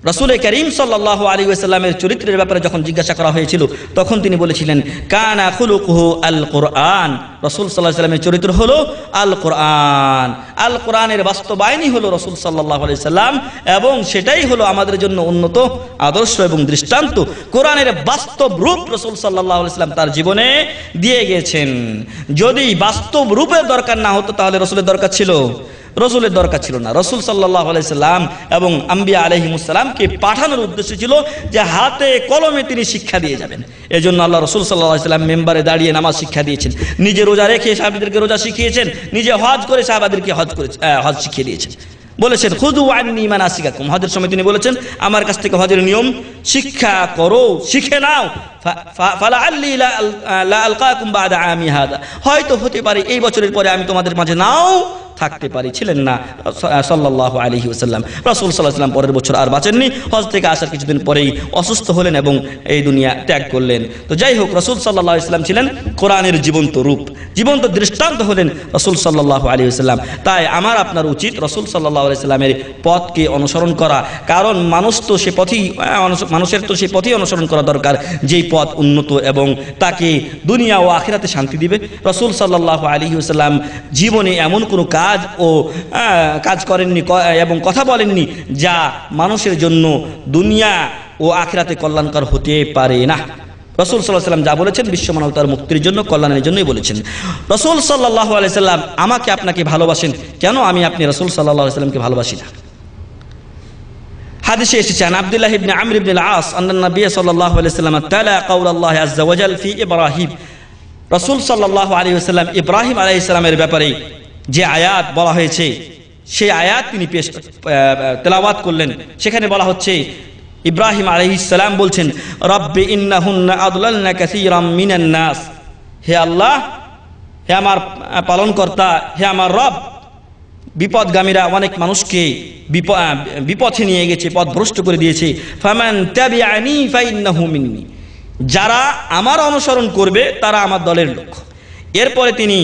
রাসূল করিম সাল্লাল্লাহু আলাইহি ওয়াসাল্লামের চরিত্রের ব্যাপারে যখন জিজ্ঞাসা করা হয়েছিল তখন তিনি বলেছিলেন কানা খুলুকুহু আল কোরআন, রাসূল সাল্লাল্লাহু আলাইহি ওয়াসাল্লামের চরিত্র হলো আল কোরআন। আল কোরআনের বাস্তবায়নই হলো রাসূল সাল্লাল্লাহু আলাইহি ওয়াসাল্লাম এবং সেটাই হলো আমাদের জন্য উন্নত আদর্শ এবং দৃষ্টান্ত। কোরআনের বাস্তব রূপ রাসূল সাল্লাল্লাহু আলাইহি ওয়াসাল্লাম তার জীবনে দিয়ে গেছেন। যদি বাস্তব রূপের দরকার না হতো তাহলে রাসূলের দরকার ছিল? রসুলের দরকার ছিল না। রসুল সাল্লাল্লাহু আলাইহি সাল্লাম এবং আম্বিয়া আলাইহিমুস সালামকে পাঠানোর উদ্দেশ্য ছিল যে হাতে কলমে তিনি শিক্ষা দিয়ে যাবেন। এজন্য আল্লাহ রসুল সাল্লাল্লাহু আলাইহি সাল্লাম মেম্বারে দাঁড়িয়ে নামাজ শিক্ষা দিয়েছেন, নিজে রোজা রেখে সাহাবাদেরকে রোজা শিখিয়েছেন, নিজে হজ করে সাহাবাদেরকে হজ শিখিয়ে দিয়েছেন। বলেছেন খুযু আন্নী মানাসিকাকুম, হজের সময় তিনি বলেছেন আমার কাছ থেকে হজের নিয়ম শিক্ষা করো, শিখে নাও। ফালাআল্লি লা আলকাকুম বাদা আমী হাদা, হয়তো হতে পারে এই বছরের পরে আমি তোমাদের মাঝে নাও থাকতে পারি, ছিলেন না সাল্লাল্লাহু আলাইহি ওয়াসাল্লাম। রাসূল সাল্লাল্লাহু আলাইহি ওয়াসাল্লাম পরের বছর আর বাঁচেননি, হজ থেকে আসার কিছুদিন পরেই অসুস্থ হলেন এবং এই দুনিয়া ত্যাগ করলেন। তো যাই হোক, রাসূল সাল্লাল্লাহু আলাইহি ওয়াসাল্লাম ছিলেন কোরআনের জীবন্ত রূপ, জীবন্ত দৃষ্টান্ত হলেন রাসূল সাল্লাল্লাহু আলাইহি ওয়াসাল্লাম। তাই আমার আপনার উচিত রাসূল সাল্লাল্লাহু আলাইহি ওয়াসাল্লামের পথকে অনুসরণ করা, কারণ মানুষের তো সেই পথই অনুসরণ করা দরকার যেই পথ উন্নত এবং তাকে দুনিয়া ও আখিরাতে শান্তি দিবে। রাসূল সাল্লাল্লাহু আলাইহি ওয়াসাল্লাম জীবনে এমন কোনো কাজ করেননি এবং কথা বলেননি যা মানুষের জন্য দুনিয়া ও আখিরাতে কল্যাণকর হতে পারে না। রাসূল সাল্লাল্লাহু আলাইহি ওয়াসাল্লাম যা বলেছেন বিশ্ব মানবতার মুক্তির জন্য, কল্যাণের জন্যই বলেছেন। রাসূল সাল্লাল্লাহু আলাইহি ওয়াসাল্লাম আমাকে আপনাকে ভালোবাসেন, কেন আমি আপনি রাসূল সাল্লাল্লাহু আলাইহি ওয়াসাল্লামকে ভালোবাসি না? হাদিসে এসেছে আব্দুল্লাহ ইবনে আমর ইবনে আল-আস আন্না নবী সাল্লাল্লাহু আলাইহি ওয়াসাল্লাম তালা কাউলাল্লাহি আযজা ওয়া জাল ফি ইব্রাহিম। রাসূল সাল্লাল্লাহু আলাইহি ওয়াসাল্লাম ইব্রাহিম আলাইহিস সালামের ব্যাপারে যে আয়াত বলা হয়েছে সেই আয়াত তিনি তেলাওয়াত করলেন। সেখানে বলা হচ্ছে, ইব্রাহিম আলাইহিস সালাম বলছেন, রব্বি ইন্নাহুন্না আদলালনা কাসীরাম মিনান নাস। হে আল্লাহ, হে আমার পালনকর্তা, হে আমার রব, বিপদগামীরা অনেক মানুষকে বিপথে নিয়ে গেছে, পথভ্রষ্ট করে দিয়েছে। ফামান তাবিআনি ফাইন্নাহু মিন্নি। যারা আমার অনুসরণ করবে তারা আমার দলের লোক। এরপরে তিনি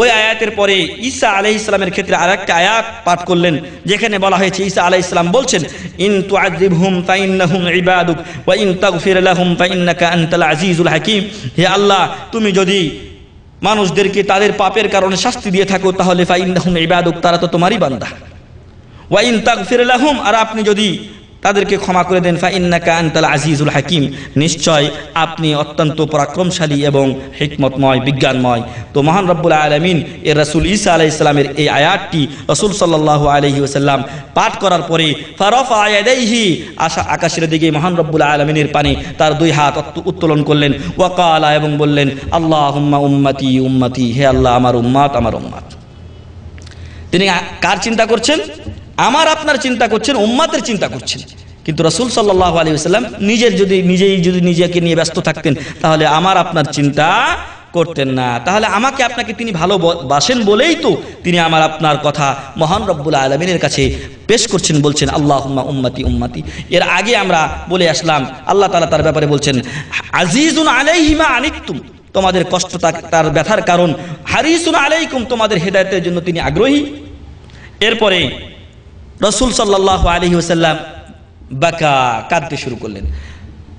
ওই আয়াতের পরে ঈসা আলাইহিস সালামের ক্ষেত্রে আরেকটা আয়াত পাঠ করলেন, যেখানে বলা হয়েছে ঈসা আলাইহিস সালাম বলছেন, ইন তুআযিবহুম ফাইন্নাহুম ইবাদুক ওয়া ইন তাগফির লাহুম ফাইন্নাকা আনতাল আজিজুল হাকীম। হে আল্লাহ, তুমি যদি মানুষদেরকে তাদের পাপের কারণে শাস্তি দিয়ে থাকো তাহলে ফাইন্নাহুম ইবাদুক, তারা তো তোমারই বান্দা। ওয়া ইন তাগফির লাহুম, আর আপনি যদি তাদেরকে ক্ষমা করে দেন, ফাইন্নাকা আনতাল আজিজুল হাকীম, নিশ্চয় আপনি অত্যন্ত পরাক্রমশালী এবং হিকমতময়, বিজ্ঞানময়। তো মহান রব্বুল আলামিন এর রাসূল ঈসা আলাইহিস সালামের এই আয়াতটি রাসূল সাল্লাল্লাহু আলাইহি ওয়াসাল্লাম পাঠ করার পরে ফারাফা ইয়াদাইহি, আকাশের দিকে মহান রব্বুল আলামিনের পানে তার দুই হাত উত্তোলন করলেন। ওয়া ক্বালা, এবং বললেন, আল্লাহুম্মা উম্মতি উম্মতি, হে আল্লাহ আমার উম্মত আমার উম্মত। তিনি কার চিন্তা করছেন? আমার আপনার চিন্তা করছেন, উম্মতের চিন্তা করছেন। কিন্তু রাসূল সাল্লাল্লাহু আলাইহি ওয়াসাল্লাম নিজেই যদি নিজেকে নিয়ে ব্যস্ত থাকতেন তাহলে আমার আপনার চিন্তা করতেন না। তাহলে আমাকে আপনাকে তিনি ভালোবাসেন বলেই তো তিনি আমার আপনার কথা মহান রব্বুল আলামিনের কাছে পেশ করছেন, বলছেন আল্লাহুম্মা উম্মতি উম্মতি। এর আগে আমরা বলে আসলাম আল্লাহ তাআলা তার ব্যাপারে বলছেন, আজিজুন আলাইহি মা আনিতুম, তোমাদের কষ্ট তার ব্যথার কারণ, হারিসুন আলাইকুম, তোমাদের হেদায়েতের জন্য তিনি আগ্রহী। এরপরে রাসূল সাল্লাল্লাহু আলাইহি ওয়াসাল্লাম কাঁদতে শুরু করলেন।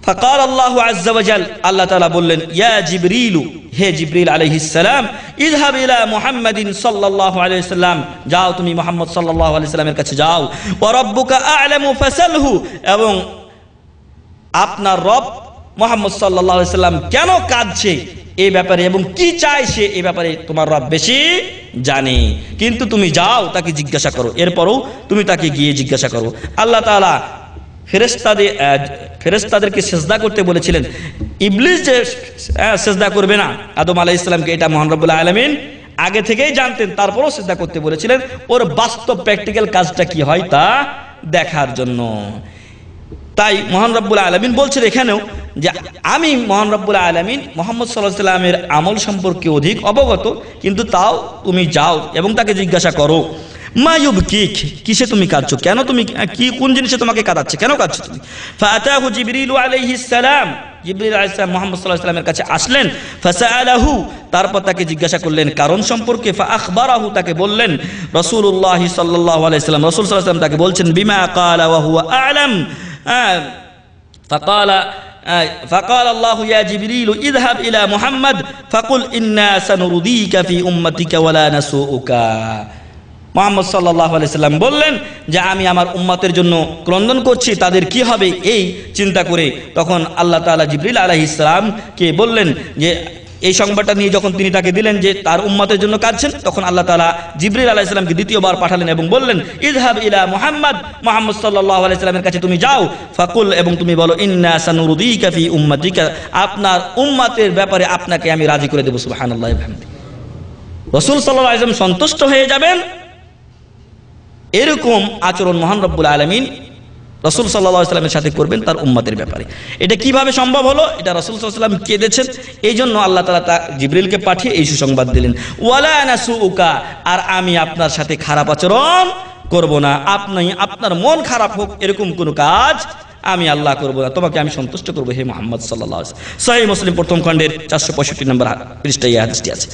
ফাকাল আল্লাহু আযজা ওয়া জাল, আল্লাহ তাআলা বললেন, ইয়া জিবরিলু, হে জিবরিল আলাইহিস সালাম, ইযহাব ইলা মুহাম্মাদিন সাল্লাল্লাহু আলাইহি ওয়াসাল্লাম, যাও তুমি মুহাম্মদ সাল্লাল্লাহু আলাইহি ওয়াসাল্লামের কাছে যাও। ওয়া রাব্বুকা আ'লামু ফাসালহু, এবং আপনার রব মুহাম্মদ সাল্লাল্লাহু আলাইহি ওয়াসাল্লাম কেন কাঁদছে এই ব্যাপারে এবং কি চায় সে এই ব্যাপারে তোমার রব বেশি জানে। কিন্তু তুমি যাও, তাকে জিজ্ঞাসা করো। এরপরও তুমি তাকে গিয়ে জিজ্ঞাসা করো। আল্লাহ তাআলা ফেরেশতাদেরকে সিজদা করতে বলেছিলেন। ইবলিস যে সিজদা করবে না আদম আলাইহিস সালামকে, এটা মহান রব্বুল আলামিন আগে থেকেই জানতেন, তারপরও সিজদা করতে বলেছিলেন ওর বাস্তব প্র্যাকটিক্যাল কাজটা কি হয় তা দেখার জন্য। তাই মহান রব্বুল আলামিন বলছেন এখানেও যে আমি মহান রব্বুল আলামিন মুহাম্মদ সাল্লাল্লাহু আলাইহি ওয়াসাল্লামের আমল সম্পর্কে অধিক অবগত, কিন্তু তাও তুমি যাও এবং তাকে জিজ্ঞাসা করো, মায়ুবকিক, কিসে তুমি কাঁদছো, কেন তুমি কোন জিনিসে তোমাকে কাঁদাচ্ছে, কেন কাঁদছো তুমি? ফাআতাহু জিবরিল আলাইহিস সালাম, জিবরিল আলাইহিস সালাম মুহাম্মদ সাল্লাল্লাহু আলাইহি ওয়াসাল্লামের কাছে আসলেন। ফাসাআলাহু, তারপর তাকে জিজ্ঞাসা করলেন কারণ সম্পর্কে। ফাআখবারাহু, তাকে বললেন। রাসূলুল্লাহ সাল্লাল্লাহু আলাইহি ওয়াসাল্লাম, রাসূল সাল্লাল্লাহু আলাইহি ওয়াসাল্লাম তাকে বলছেন, বিমা ক্বালা ওয়া হুয়া আ'লাম। فقال الله يا جبريل اذهب إلى محمد فقل إنا سنرضيك في أمتك ولا نسوءك। মুহাম্মদ সাল্লাল্লাহু আলাইহি সাল্লাম বললেন যে আমি আমার উম্মতের জন্য ক্রন্দন করছি, তাদের কি হবে এই চিন্তা করে। তখন আল্লাহ তাআলা জিবরিল আলাইহিস সালামকে বললেন যে এই সংবাদটা নিয়ে যখন তিনি তাকে দিলেন যে তার উম্মতের জন্য কাঁদছেন, তখন আল্লাহ তাআলা জিবরিল আলাইহিস সালামকে দ্বিতীয়বার পাঠালেন এবং বললেন, ইযহাব ইলা মুহাম্মদ, মুহাম্মদ সাল্লাল্লাহু আলাইহি সাল্লামের কাছে তুমি যাও। ফাকুল, এবং তুমি বলো, ইন্না সানুরদিকা ফি উম্মতিকা, আপনার উম্মতের ব্যাপারে আপনাকে আমি রাজি করে দেব। সুবহানাল্লাহি ওয়া বিহামদিহি। রাসূল সাল্লাল্লাহু আলাইহি ওয়াসাল্লাম সন্তুষ্ট হয়ে যাবেন, এরকম আচরণ মহান রব্বুল আলামিন রাসূল সাল্লাল্লাহু আলাইহি ওয়াসাল্লামের সাথে করবেন তার উম্মতের ব্যাপারে। এটা কিভাবে সম্ভব হলো? এটা রাসূল সাল্লাল্লাহু আলাইহি ওয়াসাল্লাম কেঁদেছেন, এই জন্য আল্লাহ তাআলা জিবরিলকে পাঠিয়ে এই সুসংবাদ দিলেন, ওয়ালা নাসুউকা, আর আমি আপনার সাথে খারাপ আচরণ করব না, আপনার মন খারাপ হোক এরকম কোনো কাজ আমি আল্লাহ করব না, তোমাকে আমি সন্তুষ্ট করব হে মুহাম্মদ সাল্লাল্লাহু আলাইহি ওয়াসাল্লাম। সহিহ মুসলিম প্রথম খণ্ডের 465 নম্বর পৃষ্ঠায় এই হাদিসটি আছে।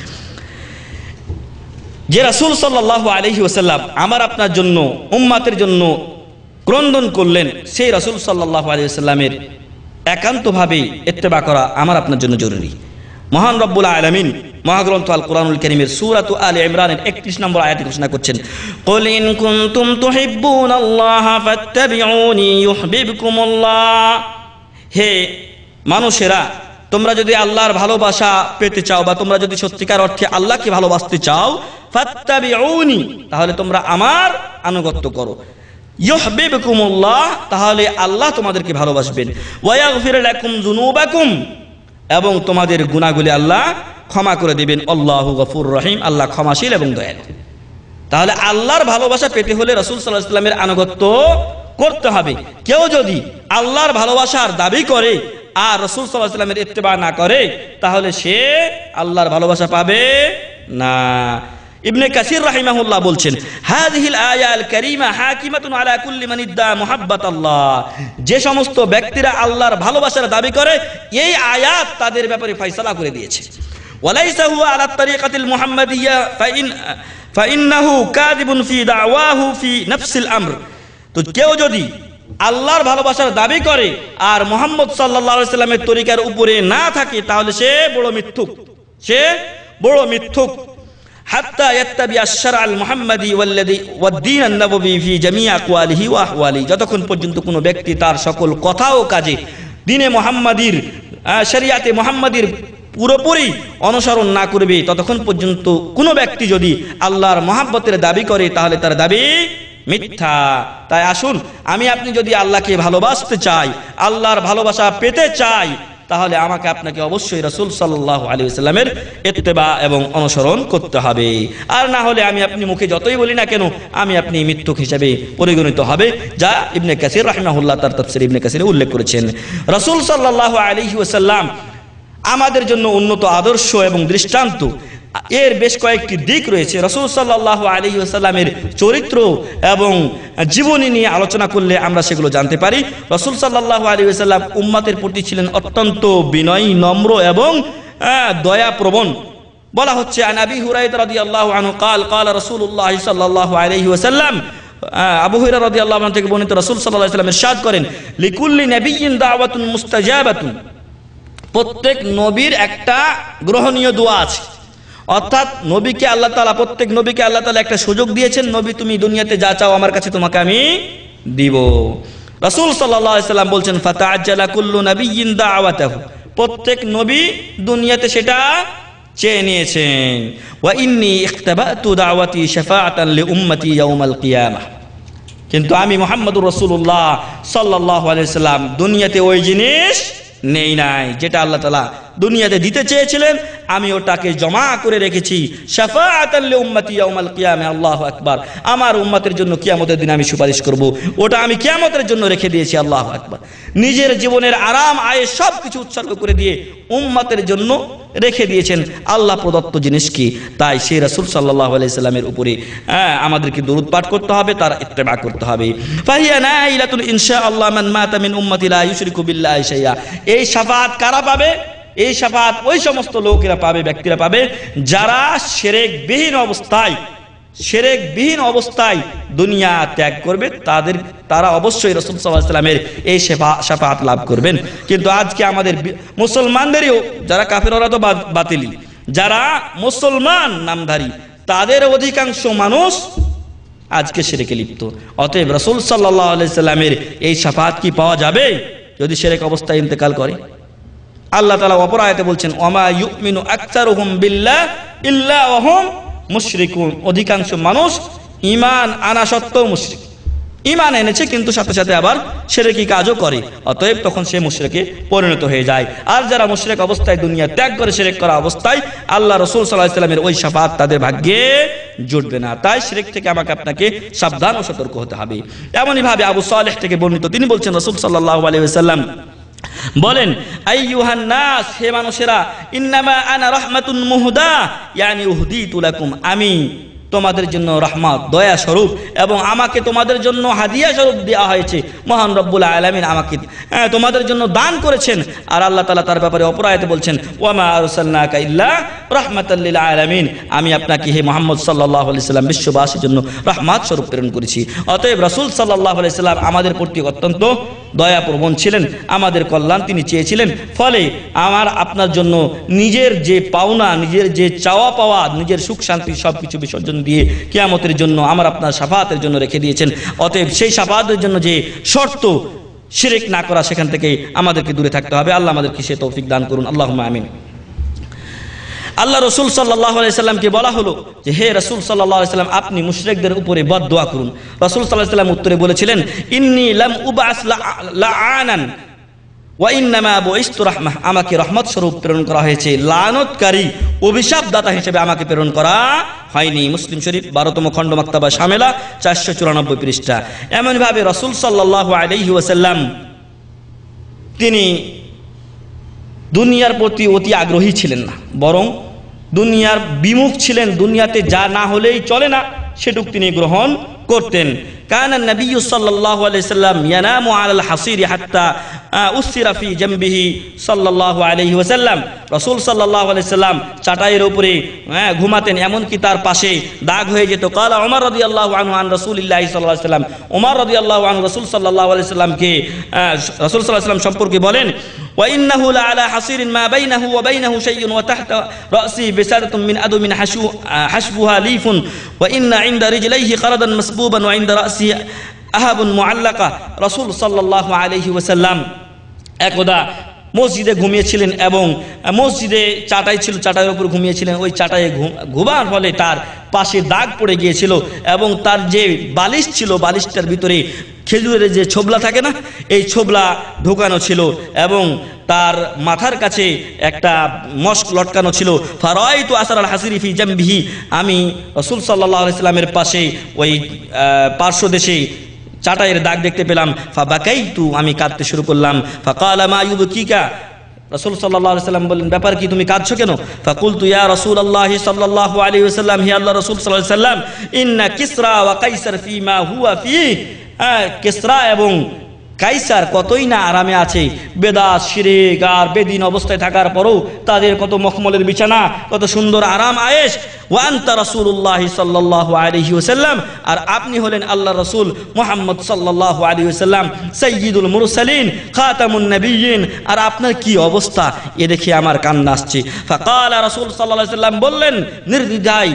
যে রাসূল সাল্লাল্লাহু আলাইহি ওয়াসাল্লাম আমার আপনার জন্য উম্মতের জন্য ক্রন্দন করলেন, সেই রাসূল সাল্লাল্লাহু আলাইহি ওয়াসাল্লামের একান্তভাবে ইত্তেবা করা আমার আপনার জন্য জরুরি। মহান রব্বুল আলামিন মহাগ্রন্থ আল কোরআনুল কারীমের সূরাত আলে ইমরানের 31 নম্বর আয়াতে ঘোষণা করছেন, কুল ইন কুনতুম তুহিব্বুনাল্লাহা ফাত্তাবিউনি ইউহিব্বুকুমুল্লাহ, হে মানুষেরা তোমরা যদি আল্লাহর ভালোবাসা পেতে চাও বা তোমরা যদি সত্যিকার অর্থে আল্লাহকে ভালোবাসতে চাও, ফাত্তাবিউনি, তাহলে তোমরা আমার আনুগত্য করো, ইউহিব্বুকুমুল্লাহ, তাহলে আল্লাহ তোমাদেরকে ভালোবাসবেন, ওয়া ইয়াগফির লাকুম যুনুবাকুম, এবং তোমাদের গুনাহগুলি আল্লাহ ক্ষমা করে দিবেন, আল্লাহু গফুরুর রহিম, আল্লাহ ক্ষমাশীল এবং দয়ালু। তাহলে আল্লাহর ভালোবাসা পেতে হলে রাসূল সাল্লাল্লাহু আলাইহি ওয়াসাল্লামের আনুগত্য করতে হবে। কেউ যদি আল্লাহর ভালোবাসার দাবি করে আর রাসূল সাল্লাল্লাহু আলাইহি ওয়াসাল্লামের ইত্তেবা না করে, তাহলে সে আল্লাহর ভালোবাসা পাবে না। ইবনে কাসির রাহিমাহুল্লাহ বলছেন, হাযিহিল আয়াল কারীমা হাকিমাতুন আলা কুল্লি মান ইদ্দা মুহাব্বাতাল্লাহ, যে সমস্ত ব্যক্তিরা আল্লাহর ভালোবাসার দাবি করে এই আয়াত তাদের ব্যাপারে ফয়সালা করে দিয়েছে। ওয়ালাইসা হুয়া আলা তরিকাতিল মুহাম্মাদিয়্যা ফাইন্নাহু কাযিবুন ফি দাওয়াহু ফি নাফসিল আমর, তো কেউ যদি আল্লাহর ভালোবাসার দাবি করে আর মুহাম্মদ সাল্লাল্লাহু আলাইহি ওয়াসাল্লামের তরিকার উপরে না থাকে, তাহলে সে বড় মিথ্যুক, সে বড় মিথ্যুক। হাত্তা ইয়াত্তাবি আশ-শারআ আল-মুহাম্মাদি ওয়াদ-দীন আন-নববী ফি জামি' আকওয়ালিহি ওয়া আহওয়ালি, যতক্ষণ পর্যন্ত কোনো ব্যক্তি তার সকল কথা ও কাজে দ্বীনে মুহাম্মাদির শরিয়াতে মুহাম্মাদির পুরোপুরি অনুসরণ না করবে, ততক্ষণ পর্যন্ত কোনো ব্যক্তি যদি আল্লাহর মহব্বতের দাবি করে তাহলে তার দাবি মিথ্যা। তাই আসুন, আমি আপনি যদি আল্লাহকে ভালোবাসতে চাই, আল্লাহর ভালোবাসা পেতে চাই, তাহলে আমাকে আপনাকে অবশ্যই রাসূল সাল্লাল্লাহু আলাইহি ওয়াসাল্লামের ইত্তেবা এবং অনুসরণ করতে হবে। আর না হলে আমি আপনি মুখে যতই বলি না কেন, আমি আপনি মিথ্যুক হিসেবে পরিগণিত হবে, যা ইবনে কাসির রাহিমাহুল্লাহ তার তাফসীর ইবনে কাসিরে উল্লেখ করেছেন। রাসূল সাল্লাল্লাহু আলাইহি ওয়াসাল্লাম আমাদের জন্য উন্নত আদর্শ এবং দৃষ্টান্ত, এর বেশ কয়েকটি দিক রয়েছে। রাসূল সাল্লাল্লাহু আলাইহি ওয়াসাল্লামের চরিত্র এবং জীবনী নিয়ে আলোচনা করলে আমরা সেগুলো জানতে পারি। রাসূল সাল্লাল্লাহু আলাইহি ওয়াসাল্লাম উম্মতের প্রতি ছিলেন অত্যন্ত বিনয়ী, নম্র এবং দয়াপ্রবণ। বলা হচ্ছে, আন আবি হুরায়রা রাদিয়াল্লাহু আনহু قال قال رسول الله صلى الله عليه وسلم, আবু হুরায়রা রাদিয়াল্লাহু আনহু থেকে বর্ণিত, রাসূল সাল্লাল্লাহু আলাইহি ওয়াসাল্লাম ইরশাদ করেন, লিকুল্লি নাবিয়্যিন দাওয়াতুন মুস্তাজাবাতুন, প্রত্যেক নবীর একটা গ্রহণীয় দোয়া আছে। অর্থাৎ নবীকে আল্লাহ তাআলা, প্রত্যেক নবীকে আল্লাহ তাআলা একটা সুযোগ দিয়েছেন, নবী তুমি দুনিয়াতে যা চাও আমার কাছে তোমাকে আমি দিব। রাসূল সাল্লাল্লাহু আলাইহি ওয়াসাল্লাম বলছেন, ফাতাআজ্জালা কুল্লু নাবিয়্যিন দাওয়াতাহু, প্রত্যেক নবী দুনিয়াতে সেটা চেয়ে নিয়েছেন। ওয়া ইন্নী ইখতাবাতু দাওয়াতি শাফাআতান লি উম্মতি ইয়াউমাল কিয়ামাহ, কিন্তু আমি মুহাম্মদুর রাসূলুল্লাহ সাল্লাল্লাহু আলাইহি ওয়াসাল্লাম দুনিয়াতে ওই জিনিস নেই নাই যেটা আল্লাহ তাআলা দুনিয়াতে দিতে চেয়েছিলেন, আমি ওটাকে জমা করে রেখেছি। শাফাআতান লি উম্মতি ইয়াউমাল কিয়ামাহ, আল্লাহু আকবার, আমার উম্মতের জন্য কিয়ামতের দিন আমি সুপারিশ করব, ওটা আমি কিয়ামতের জন্য রেখে দিয়েছি। আল্লাহু আকবার। নিজের জীবনের আরাম আয়েশ সব কিছু উৎসর্গ করে দিয়ে উম্মতের জন্য রেখে দিয়েছেন আল্লাহ প্রদত্ত জিনিস কি। তাই সেই রাসূল সাল্লাল্লাহু আলাইহি সাল্লামের উপরে আমাদেরকে দরুদ পাঠ করতে হবে, তার ইত্তেবা করতে হবে। ফাহিয়া নাইলাতুন ইনশাআল্লাহ মান মাতা মিন উম্মতি লা ইউশরিকু বিল্লাহি শাইআ, এই শাফাআত কারা পাবে? এই শাফাআত ওই সমস্ত লোকেরা পাবে, ব্যক্তিরা পাবে যারা শিরকবিহীন অবস্থায় দুনিয়া ত্যাগ করবে, তারা অবশ্যই রাসূল সাল্লাল্লাহু আলাইহি সাল্লামের এই শাফাআত লাভ করবেন। কিন্তু আজকে আমাদের মুসলমানদেরও, যারা কাফের ওরা তো বাতিলি, যারা মুসলমান নামধারী, তাদের অধিকাংশ মানুষ আজকে শিরকে লিপ্ত। অতএব রাসূল সাল্লাল্লাহু আলাইহি সাল্লামের এই শাফাআত কি পাওয়া যাবে যদি শিরক অবস্থায় ইন্তেকাল করে? আল্লাহ তাআলা অপর আয়াতে বলছেন, ওয়ামা ইউমিনু আকসারুহুম বিল্লাহ ইল্লা ওয়া হুম মুশরিকুন, অধিকাংশ মানুষ ঈমান আনা সত্ত্বেও মুশরিক, ঈমান এনেছে কিন্তু সাথে সাথে আবার শিরকি কাজও করে, অতএব তখন সে মুশরিকে পরিণত হয়ে যায়। আর যারা মুশরিক অবস্থায় দুনিয়া ত্যাগ করে শিরক করা অবস্থায় আল্লাহ রাসূল সাল্লাল্লাহু আলাইহি ওয়াসাল্লামের ওই শাফাআত তাদের ভাগ্যে জুটবে না। তাই শিরক থেকে আমাকে আপনাকে সাবধান ও সতর্ক হতে হবে। এমনই ভাবে আবু সালেহ থেকে বর্ণিত, তিনি বলছেন রাসূল সাল্লাল্লাহু আলাইহি ওয়াসাল্লাম বলেন, আইয়ুহান নাস, হে মানুষেরা, ইন্নামা আনা রাহমাতুন মুহদা ইয়ানি উহদিতু লাকুম, আমি তোমাদের জন্য রহমত, দয়া স্বরূপ এবং আমাকে তোমাদের জন্য হাদিয়া স্বরূপ দেওয়া হয়েছে। মহান রব্বুল আলামিন আমাকে তোমাদের জন্য দান করেছেন। আর আল্লাহ তাআলা তার ব্যাপারে অপর আয়াতে বলছেন, ওয়ামা আরসালনাকা ইল্লা রাহমাতাল লিল আলামিন, আমি আপনাকে হে মুহাম্মদ সাল্লাল্লাহু আলাইহি সাল্লাম বিশ্ববাসীর জন্য রহমত স্বরূপ প্রেরণ করেছি। অতএব রাসূল সাল্লাল্লাহু আলাইহি সাল্লাম আমাদের প্রতি অত্যন্ত দয়াপ্রবণ ছিলেন, আমাদের কল্যাণ তিনি চেয়েছিলেন। ফলে আমার আপনার জন্য নিজের যে পাওনা, নিজের যে চাওয়া পাওয়া, নিজের সুখ শান্তি সবকিছু বিসর্জন দিয়ে কিয়ামতের জন্য আমার আপনার শাফাআতের জন্য রেখে দিয়েছেন। অতএব সেই শাফাআতের জন্য যে শর্ত শিরক না করা, সেখান থেকে আমাদেরকে দূরে থাকতে হবে। আল্লাহ আমাদেরকে সে তৌফিক দান করুন, আল্লাহুম্মা আমিন। আল্লাহ রাসূল সাল্লাল্লাহু আলাইহি সাল্লামকে বলা হলো যে হে রাসূল সাল্লাল্লাহু আলাইহি সাল্লাম, আপনি মুশরিকদের উপরে বদদোয়া করুন। রাসূল সাল্লাল্লাহু আলাইহি সাল্লাম উত্তরে বলেছিলেন, ইন্নী লাম উবআস লাআনান ওয়া ইন্নামা বুইসতু রাহমাহ, আমাকে রহমত স্বরূপ প্রেরণ করা হয়েছে, লানতকারী অভিশাপদাতা হিসেবে আমাকে প্রেরণ করা হয়নি। মুসলিম শরীফ 12তম খণ্ড মাকতাবা শামেলা 494 পৃষ্ঠা। এমনভাবে রাসূল সাল্লাল্লাহু আলাইহি ওয়াসাল্লাম তিনি দুনিয়ার প্রতি অতি আগ্রহী ছিলেন না, বরং দুনিয়ার বিমুখ ছিলেন। দুনিয়াতে যা না হলেই চলে না সেটুক তিনি গ্রহণ করতেন। কানা নবী সাল্লাল্লাহু আলাইহি সাল্লাম ইয়ানামু আলাল হাসির হাত্তা উসিরা ফি জামবিহি সাল্লাল্লাহু আলাইহি ওয়াসাল্লাম, রাসূল সাল্লাল্লাহু আলাইহি সাল্লাম চাটাইয়ের উপরে ঘুমাতেন, এমনকি তার পাশে দাগ হয়ে যেত। কালা ওমর রাদিয়াল্লাহু আনহু আন রাসূলিল্লাহি সাল্লাল্লাহু আলাইহি সাল্লাম, ওমর রাদিয়াল্লাহু আনহু রাসূল সাল্লাল্লাহু আলাইহি সাল্লামকে রাসূল সাল্লাল্লাহু আলাইহি সাল্লাম সম্পর্কে বলেন, ওয়া ইন্নাহু লা আলা হাসিরিন মা বাইনাহু ওয়া বাইনাহু শাইউন ওয়া তাহতা রাসি বিসারাতুন মিন আদমিন হাশবুহা লিফুন ওয়া ইন্না ইনদা রিজলাইহি খারাদান মাসবুবান ওয়া ইনদা রাসি আহাবুন মুআল্লাকা। রাসূল সাল্লাল্লাহু আলাইহি ওয়াসাল্লাম একদা মসজিদে ঘুমিয়েছিলেন এবং মসজিদে চাটাই ছিল, চাটাইয়ের উপর ঘুমিয়েছিলেন। ওই চাটাইয়ে ঘুমার ফলে তার পাশে দাগ পড়ে গিয়েছিল এবং তার যে বালিশ ছিল, বালিশটার ভিতরে খেজুরের যে ছোবলা থাকে না, এই ছোবলা ঢোকানো ছিল এবং তার মাথার কাছে একটা মশক লটকানো ছিল। ফারাইতু আসার আল হাসিরি ফি জামবিহি, আমি রাসূল সাল্লাল্লাহু আলাইহি সাল্লামের পাশে ওই পার্শ্বদেশে চাটাইয়ের দাগ দেখতে পেলাম। ফাবাকাইতু, আমি কাঁদতে শুরু করলাম। ফাকালা মা ইউবকিকা, রাসূল সাল্লাল্লাহু আলাইহি সাল্লাম বললেন, ব্যাপার কি, তুমি কাঁদছো কেন? ফাকুলতু ইয়া রাসূলুল্লাহ সাল্লাল্লাহু আলাইহি ওয়াসাল্লাম, হে আল্লাহর রাসূল সাল্লাল্লাহু আলাইহি ওয়াসাল্লাম, ইন্না কিসরা ওয়া কাইসার ফিমা হুয়া ফি, কিসরা এবং কাইসার কতই না আরামে আছে, বেদাত শিরক আর বেদিন অবস্থায় থাকার পরও তাদের কত মখমলের বিছানা, কত সুন্দর আরাম আয়েশ। ওয়া আনতা রাসূলুল্লাহ সাল্লাল্লাহু আলাইহি ওয়াসাল্লাম, আর আপনি হলেন আল্লাহর রাসূল মুহাম্মদ সাল্লাল্লাহু আলাইহি ওয়াসাল্লাম, সাইয়্যিদুল মুরসালিন, খাতামুন নবিয়্যিন, আর আপনার কি অবস্থা, এ দেখে আমার কান্না আসছে। ফাকালা, রাসূল সাল্লাল্লাহু আলাইহি ওয়াসাল্লাম বললেন নির্দ্বিধায়,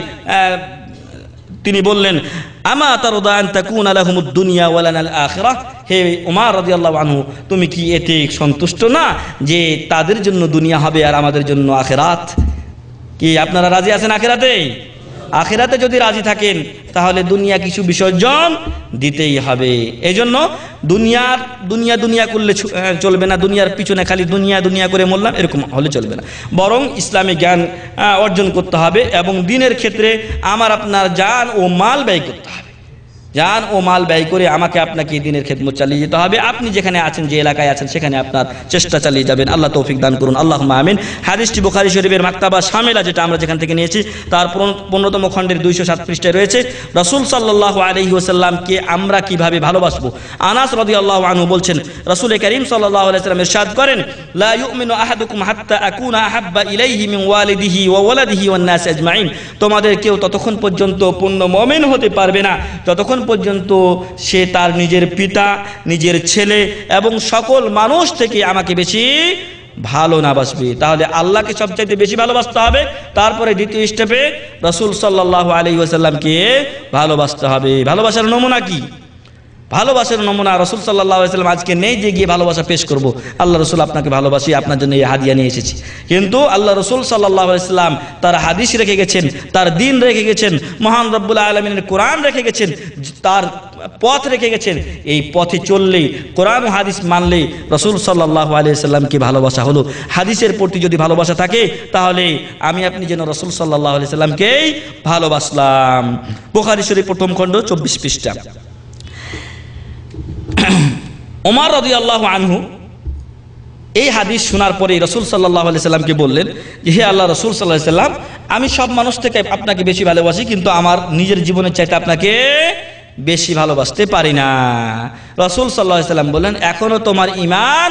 তিনি বললেন, আমা তারদা আন তাকুনা লাহুমুদ দুনিয়া ওয়া লানাল আখিরাহ, হে ওমর রাদিয়াল্লাহু আনহু, তুমি কি এতে সন্তুষ্ট না যে তাদের জন্য দুনিয়া হবে আর আমাদের জন্য আখিরাত? কি আপনারা রাজি আছেন আখিরাতে? আখিরাতে যদি রাজি থাকেন তাহলে দুনিয়া কিছু বিসর্জন দিতেই হবে। এজন্য দুনিয়া করলে চলবে না, দুনিয়ার পিছনে খালি দুনিয়া করে মরলাম এরকম হলে চলবে না, বরং ইসলামী জ্ঞান অর্জন করতে হবে এবং দ্বীনের ক্ষেত্রে আমার আপনার জান ও মাল ব্যয় করতে হবে। জান ও মাল ব্যয় করে আমাকে আপনাকে দ্বীনের খেদমত চালিয়ে যেতে হবে। আপনি যেখানে আছেন, যে এলাকায় আছেন, সেখানে আপনার চেষ্টা চালিয়ে যাবেন। আল্লাহ তৌফিক দান করুন, আল্লাহুম্মা আমিন। হাদিসটি বুখারী শরীফের মাকতাবা শামেলা, যেটা আমরা যেখান থেকে নিয়েছি, তার 15তম খণ্ডের 207 পৃষ্ঠায় রয়েছে। রাসূল সাল্লাল্লাহু আলাইহি ওয়াসাল্লামকে আমরা কিভাবে ভালোবাসবো? আনাস রাদিয়াল্লাহু আনহু বলছেন, রাসূল করিম সাল্লাল্লাহু আলাইহি ওয়াসাল্লাম ইরশাদ করেন, লা ইউমিনু আহাদুকুম হাত্তা আকুনা আহাব্বা ইলাইহি মিন ওয়ালিদিহি ওয়া ওয়ালাদিহি ওয়ান নাস আজমাইন, তোমাদের কেউ ততক্ষণ পর্যন্ত পূর্ণ মুমিন হতে পারবে না যতক্ষণ পর্যন্ত সে তার নিজের পিতা, নিজের ছেলে এবং সকল মানুষ থেকে আমাকে বেশি ভালো না বাসবে। তাহলে আল্লাহকে সবচাইতে বেশি ভালোবাসতে হবে, তারপরে দ্বিতীয় স্টেপে রাসূল সাল্লাল্লাহু আলাইহি ওয়াসাল্লামকে ভালোবাসতে হবে। ভালোবাসার নমুনা কি? ভালোবাসার নমুনা রাসূল সাল্লাল্লাহু আলাইহি ওয়াসাল্লাম আজকে নেই যে গিয়ে ভালোবাসা পেশ করব, আল্লাহ রাসূল আপনাকে ভালোবাসি, আপনার জন্য এই হাদিয়া নিয়ে এসেছি। কিন্তু আল্লাহ রাসূল সাল্লাল্লাহু আলাইহি ওয়াসাল্লাম তার হাদিস রেখে গেছেন, তার দ্বীন রেখে গেছেন, মহান রব্বুল আলামিনের কোরআন রেখে গেছেন, তার পথ রেখে গেছেন, এই পথে চললেই, কোরআন ও হাদিস মানলে রাসূল সাল্লাল্লাহু আলাইহি সাল্লামকে ভালোবাসা হলো। হাদিসের প্রতি যদি ভালোবাসা থাকে তাহলে আমি আপনি যেন রাসূল সাল্লাল্লাহু আলাইহি সাল্লামকেই ভালোবাসলাম। বুখারী শরীফ প্রথম খণ্ড 24 পৃষ্ঠা। ওমর রাদিয়াল্লাহু আনহু এই হাদিস শোনার পরে রাসূল সাল্লাল্লাহু আলাইহি সাল্লামকে বললেন যে হে আল্লাহ রাসূল সাল্লাল্লাহু আলাইহি সাল্লাম, আমি সব মানুষ থেকে আপনাকে বেশি ভালোবাসি, কিন্তু আমার নিজের জীবনের চাইতে আপনাকে বেশি ভালোবাসতে পারি না। রাসূল সাল্লাল্লাহু আলাইহি সাল্লাম বললেন, এখনো তোমার ঈমান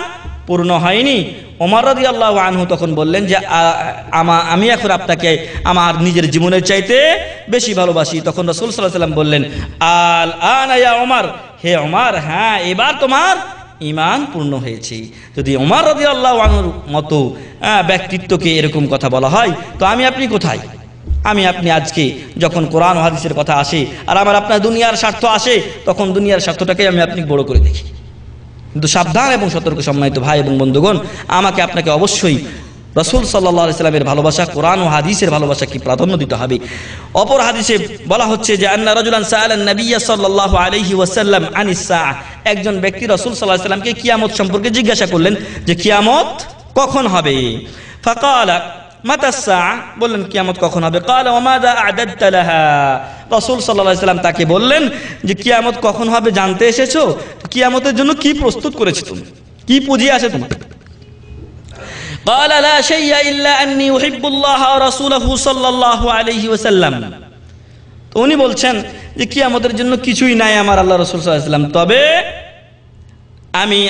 পূর্ণ হয়নি। ওমর রাদিয়াল্লাহু আনহু তখন বললেন যে আমি এখন আপনাকে আমার নিজের জীবনের চাইতে বেশি ভালোবাসি। তখন রাসূল সাল্লাল্লাহু আলাইহি সাল্লাম বললেন, আল আনা ইয়া ওমর, হে ওমর, হ্যাঁ এবার তোমার ঈমান পূর্ণ হয়েছে। যদি ওমর রাদিয়াল্লাহু আনহুর মতো ব্যক্তিত্বকে এরকম কথা বলা হয়, তো আমি আপনি কোথায়? আমি আপনি আজকে যখন কোরআন ও হাদিসের কথা আসে আর আমার আপনার দুনিয়ার স্বার্থ আসে, তখন দুনিয়ার স্বার্থটাকে আমি আপনি বড় করে দেখি। কিন্তু সাবধান এবং সতর্ক সম্মানিত ভাই এবং বন্ধুগণ, আমাকে আপনাকে অবশ্যই রাসূল সাল্লাল্লাহু আলাইহি সাল্লামের ভালোবাসা, কোরআন ও হাদিসের ভালোবাসাকে প্রাধান্য দিতে হবে। অপর হাদিসে বলা হচ্ছে যে আন্না রাজুলান সাআলান নবিয়্য সাল্লাল্লাহু আলাইহি ওয়াসাল্লাম আনিস সাআহ, একজন ব্যক্তি রাসূল সাল্লাল্লাহু আলাইহি সাল্লামকে কিয়ামত সম্পর্কে জিজ্ঞাসা করলেন যে কিয়ামত কখন হবে। ফাকালা মাতাস সাআহ, বললেন কিয়ামত কখন হবে। ক্বালা ওয়া মাযা আ'দাদতা লাহা, রাসূল সাল্লাল্লাহু আলাইহি সাল্লাম তাকে বললেন যে কিয়ামত কখন হবে জানতে এসেছো, কিয়ামতের জন্য কি প্রস্তুত করেছো তুমি, কি পুঁজি আছে তোমার? قال لا شيء إلا أني أحب الله ورسوله صلى الله عليه وسلم, তো উনি বলছেন যে কিয়ামতের জন্য কিছুই নাই আমার আল্লাহ রাসূল সাল্লাল্লাহু আলাইহি ওয়াসাল্লাম, তবে আমি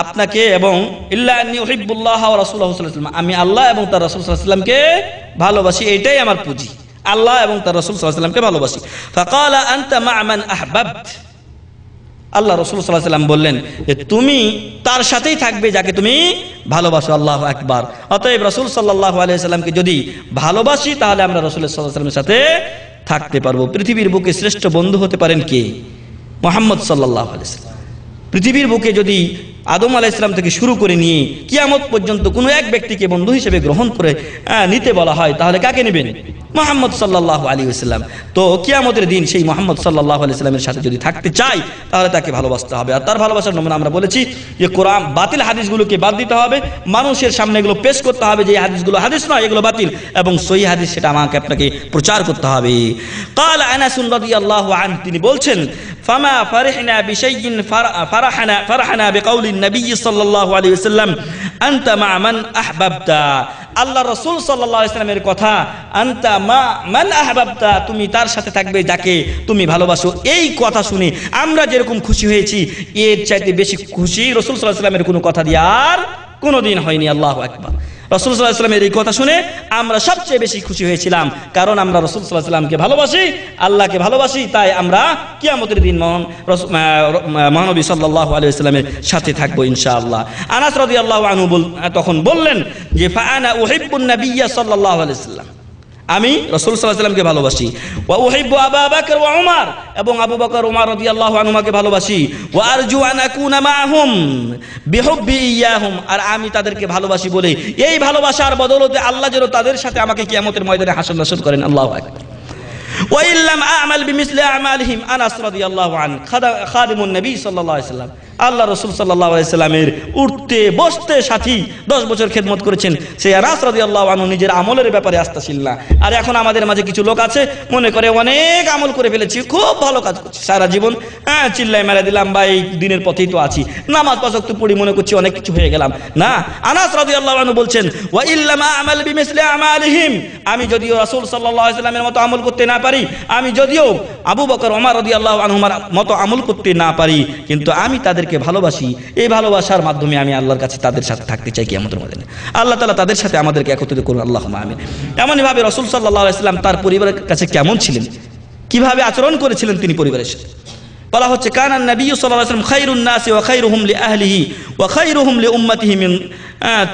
আপনাকে এবং ইল্লা আন্নী উহিব্বুল্লাহ ওয়া রাসূলুহু সাল্লাল্লাহু আলাইহি ওয়াসাল্লাম, আমি আল্লাহ এবং তার রাসূল সাল্লাল্লাহু আলাইহি ওয়াসাল্লামকে ভালোবাসি, এটাই আমার পুঁজি, আল্লাহ এবং তার রাসূল সাল্লাল্লাহু আলাইহি ওয়াসাল্লামকে ভালোবাসি। ফাকালা আনতা মা মান আহবাবত, আল্লাহ রাসূল সাল্লাল্লাহু আলাইহি ওয়াসাল্লাম বললেন যে তুমি তার সাথেই থাকবে যাকে তুমি ভালোবাসো। আল্লাহু আকবার। অতএব রাসূল সাল্লাল্লাহু আলাইহি ওয়াসাল্লামকে যদি ভালোবাসি তাহলে আমরা রাসূল সাল্লাল্লাহু আলাইহি ওয়াসাল্লামের সাথে থাকতে পারবো। পৃথিবীর বুকে শ্রেষ্ঠ বন্ধু হতে পারেন কে? মুহাম্মদ সাল্লাল্লাহু আলাইহি ওয়াসাল্লাম। পৃথিবীর বুকে যদি আদম আলাইহিস সালাম থেকে শুরু করে নিয়ে কিয়ামত পর্যন্ত কোনো এক ব্যক্তিকে বন্ধু হিসেবে গ্রহণ করে নিতে বলা হয়, তাহলে কাকে নেবেন? মুহাম্মদ সাল্লাল্লাহু আলাইহি ওয়াসাল্লাম। তো কিয়ামতের দিন সেই মুহাম্মদ সাল্লাল্লাহু আলাইহি ওয়াসাল্লামের সাথে যদি থাকতে চাই তাহলে তাকে ভালোবাসতে হবে। আর তার ভালোবাসার নমুনা আমরা বলেছি যে কোরআন, বাতিল হাদিসগুলোকে বাদ দিতে হবে, মানুষের সামনে এগুলো পেশ করতে হবে যে এই হাদিসগুলো হাদিস নয়, এগুলো বাতিল, এবং সহি হাদিস সেটা আমাকে আপনাকে প্রচার করতে হবে। قال انس رضي الله عنه, তিনি বলছেন ফামা ফারহনা বিশাইইন ফারহনা বিকাউলি নবী সাল্লাল্লাহু আলাইহি ওয়াসাল্লাম আনতা মা মান আহবাবতা, আল্লাহ রাসূল সাল্লাল্লাহু আলাইহি ওয়াসাল্লামের কথা আনতা মা মান আহবাবতা, তুমি তার সাথে থাকবে যাকে তুমি ভালোবাসো, এই কথা শুনে আমরা যেরকম খুশি হয়েছি এর চাইতে বেশি খুশি রাসূল সাল্লাল্লাহু আলাইহি ওয়াসাল্লামের কোনো কথা দিয়ে আর কোনোদিন হয়নি। আল্লাহু আকবার। রাসূল সাল্লাল্লাহু আলাইহি ওয়াসাল্লামের এই কথা শুনে আমরা সবচেয়ে বেশি খুশি হয়েছিলাম, কারণ আমরা রাসূল সাল্লাল্লাহু আলাইহি ওয়াসাল্লামকে ভালোবাসি, আল্লাহকে ভালোবাসি, তাই আমরা কিয়ামতের দিন মহানবী সাল্লাল্লাহু আলাইহি ওয়াসাল্লামের সাথে থাকবো ইনশাআল্লাহ। আনাস রাদিয়াল্লাহু আনহু তখন বললেন যে ফাআনা উহিব্বুন নাবিয়্য সাল্লাল্লাহু আলাইহি ওয়াসাল্লাম, আমি রাসূল সাল্লাল্লাহু আলাইহি ওয়াসাল্লামকে ভালোবাসি। ওয়া উহিব্বু আবু বকর ওয়া উমর, এবং আবু বকর ওমর রাদিয়াল্লাহু আনহুমাকে ভালোবাসি। ওয়া আরজু আন আকুনা মাআহুম বিহুব্বি ইয়াহুম, আর আমি তাদেরকে ভালোবাসি বলে এই ভালোবাসার বদৌলতে আল্লাহ যেন তাদের সাথে আমাকে কিয়ামতের ময়দানে হাসর নাসর করেন। আল্লাহু আকবার। ওয়া ইল্লাম আ'মাল বিমিসলি আ'মালিহিম, আনাস রাদিয়াল্লাহু আনহু খাদিমুন নবী সাল্লাল্লাহু আলাইহি ওয়াসাল্লাম, আল্লাহ রাসূল সাল্লাল্লাহু আলাইহি ওয়াসাল্লামের উঠতে বসতে সাথী 10 বছর খেদমত করেছেন। সেই আনাস রাদিয়াল্লাহু আনহু নিজের আমলের ব্যাপারে আস্থাশীল না। আর এখন আমাদের মাঝে কিছু লোক আছে মনে করে অনেক আমল করে ফেলেছি, খুব ভালো কাজ করছি, সারা জীবন চিল্লাই মেরে দিলাম বা এই দিনের পথেই তো আছি, নামাজ পাঁচ ওয়াক্ত পড়ি, মনে করছি অনেক কিছু হয়ে গেলাম। না, আনাস রাদিয়াল্লাহু আনহু বলছেন ওয়া ইল্লাম আ'মাল বিমিসলি আ'মালিহিম, আমি যদিও রাসূল সাল্লাল্লাহু আলাইহি ওয়াসাল্লামের মতো আমল করতে না পারি, আমি যদিও আবু বকর ওমর রাদিয়াল্লাহু আনহুমার মতো আমল করতে না পারি, কিন্তু আমি তাদেরকে ভালোবাসি। এই ভালোবাসার মাধ্যমে আমি আল্লাহর কাছে তাদের সাথে থাকতে চাই কিয়ামতের ময়দানে। আল্লাহ তাআলা তাদের সাথে আমাদেরকে একত্রিত করুন, আল্লাহুম্মা আমিন। এমনই ভাবে রাসূল সাল্লাল্লাহু আলাইহি ওয়াসাল্লাম তার পরিবারের কাছে কেমন ছিলেন, কিভাবে আচরণ করেছিলেন তিনি পরিবারের সাথে, বলা হচ্ছে কানান নবী সাল্লাল্লাহু আলাইহি ওয়াসাল্লাম খায়রুন নাসি ওয়া খায়রুহুম লিআহলিহি ওয়া খায়রুহুম লিউম্মাতিহি মিন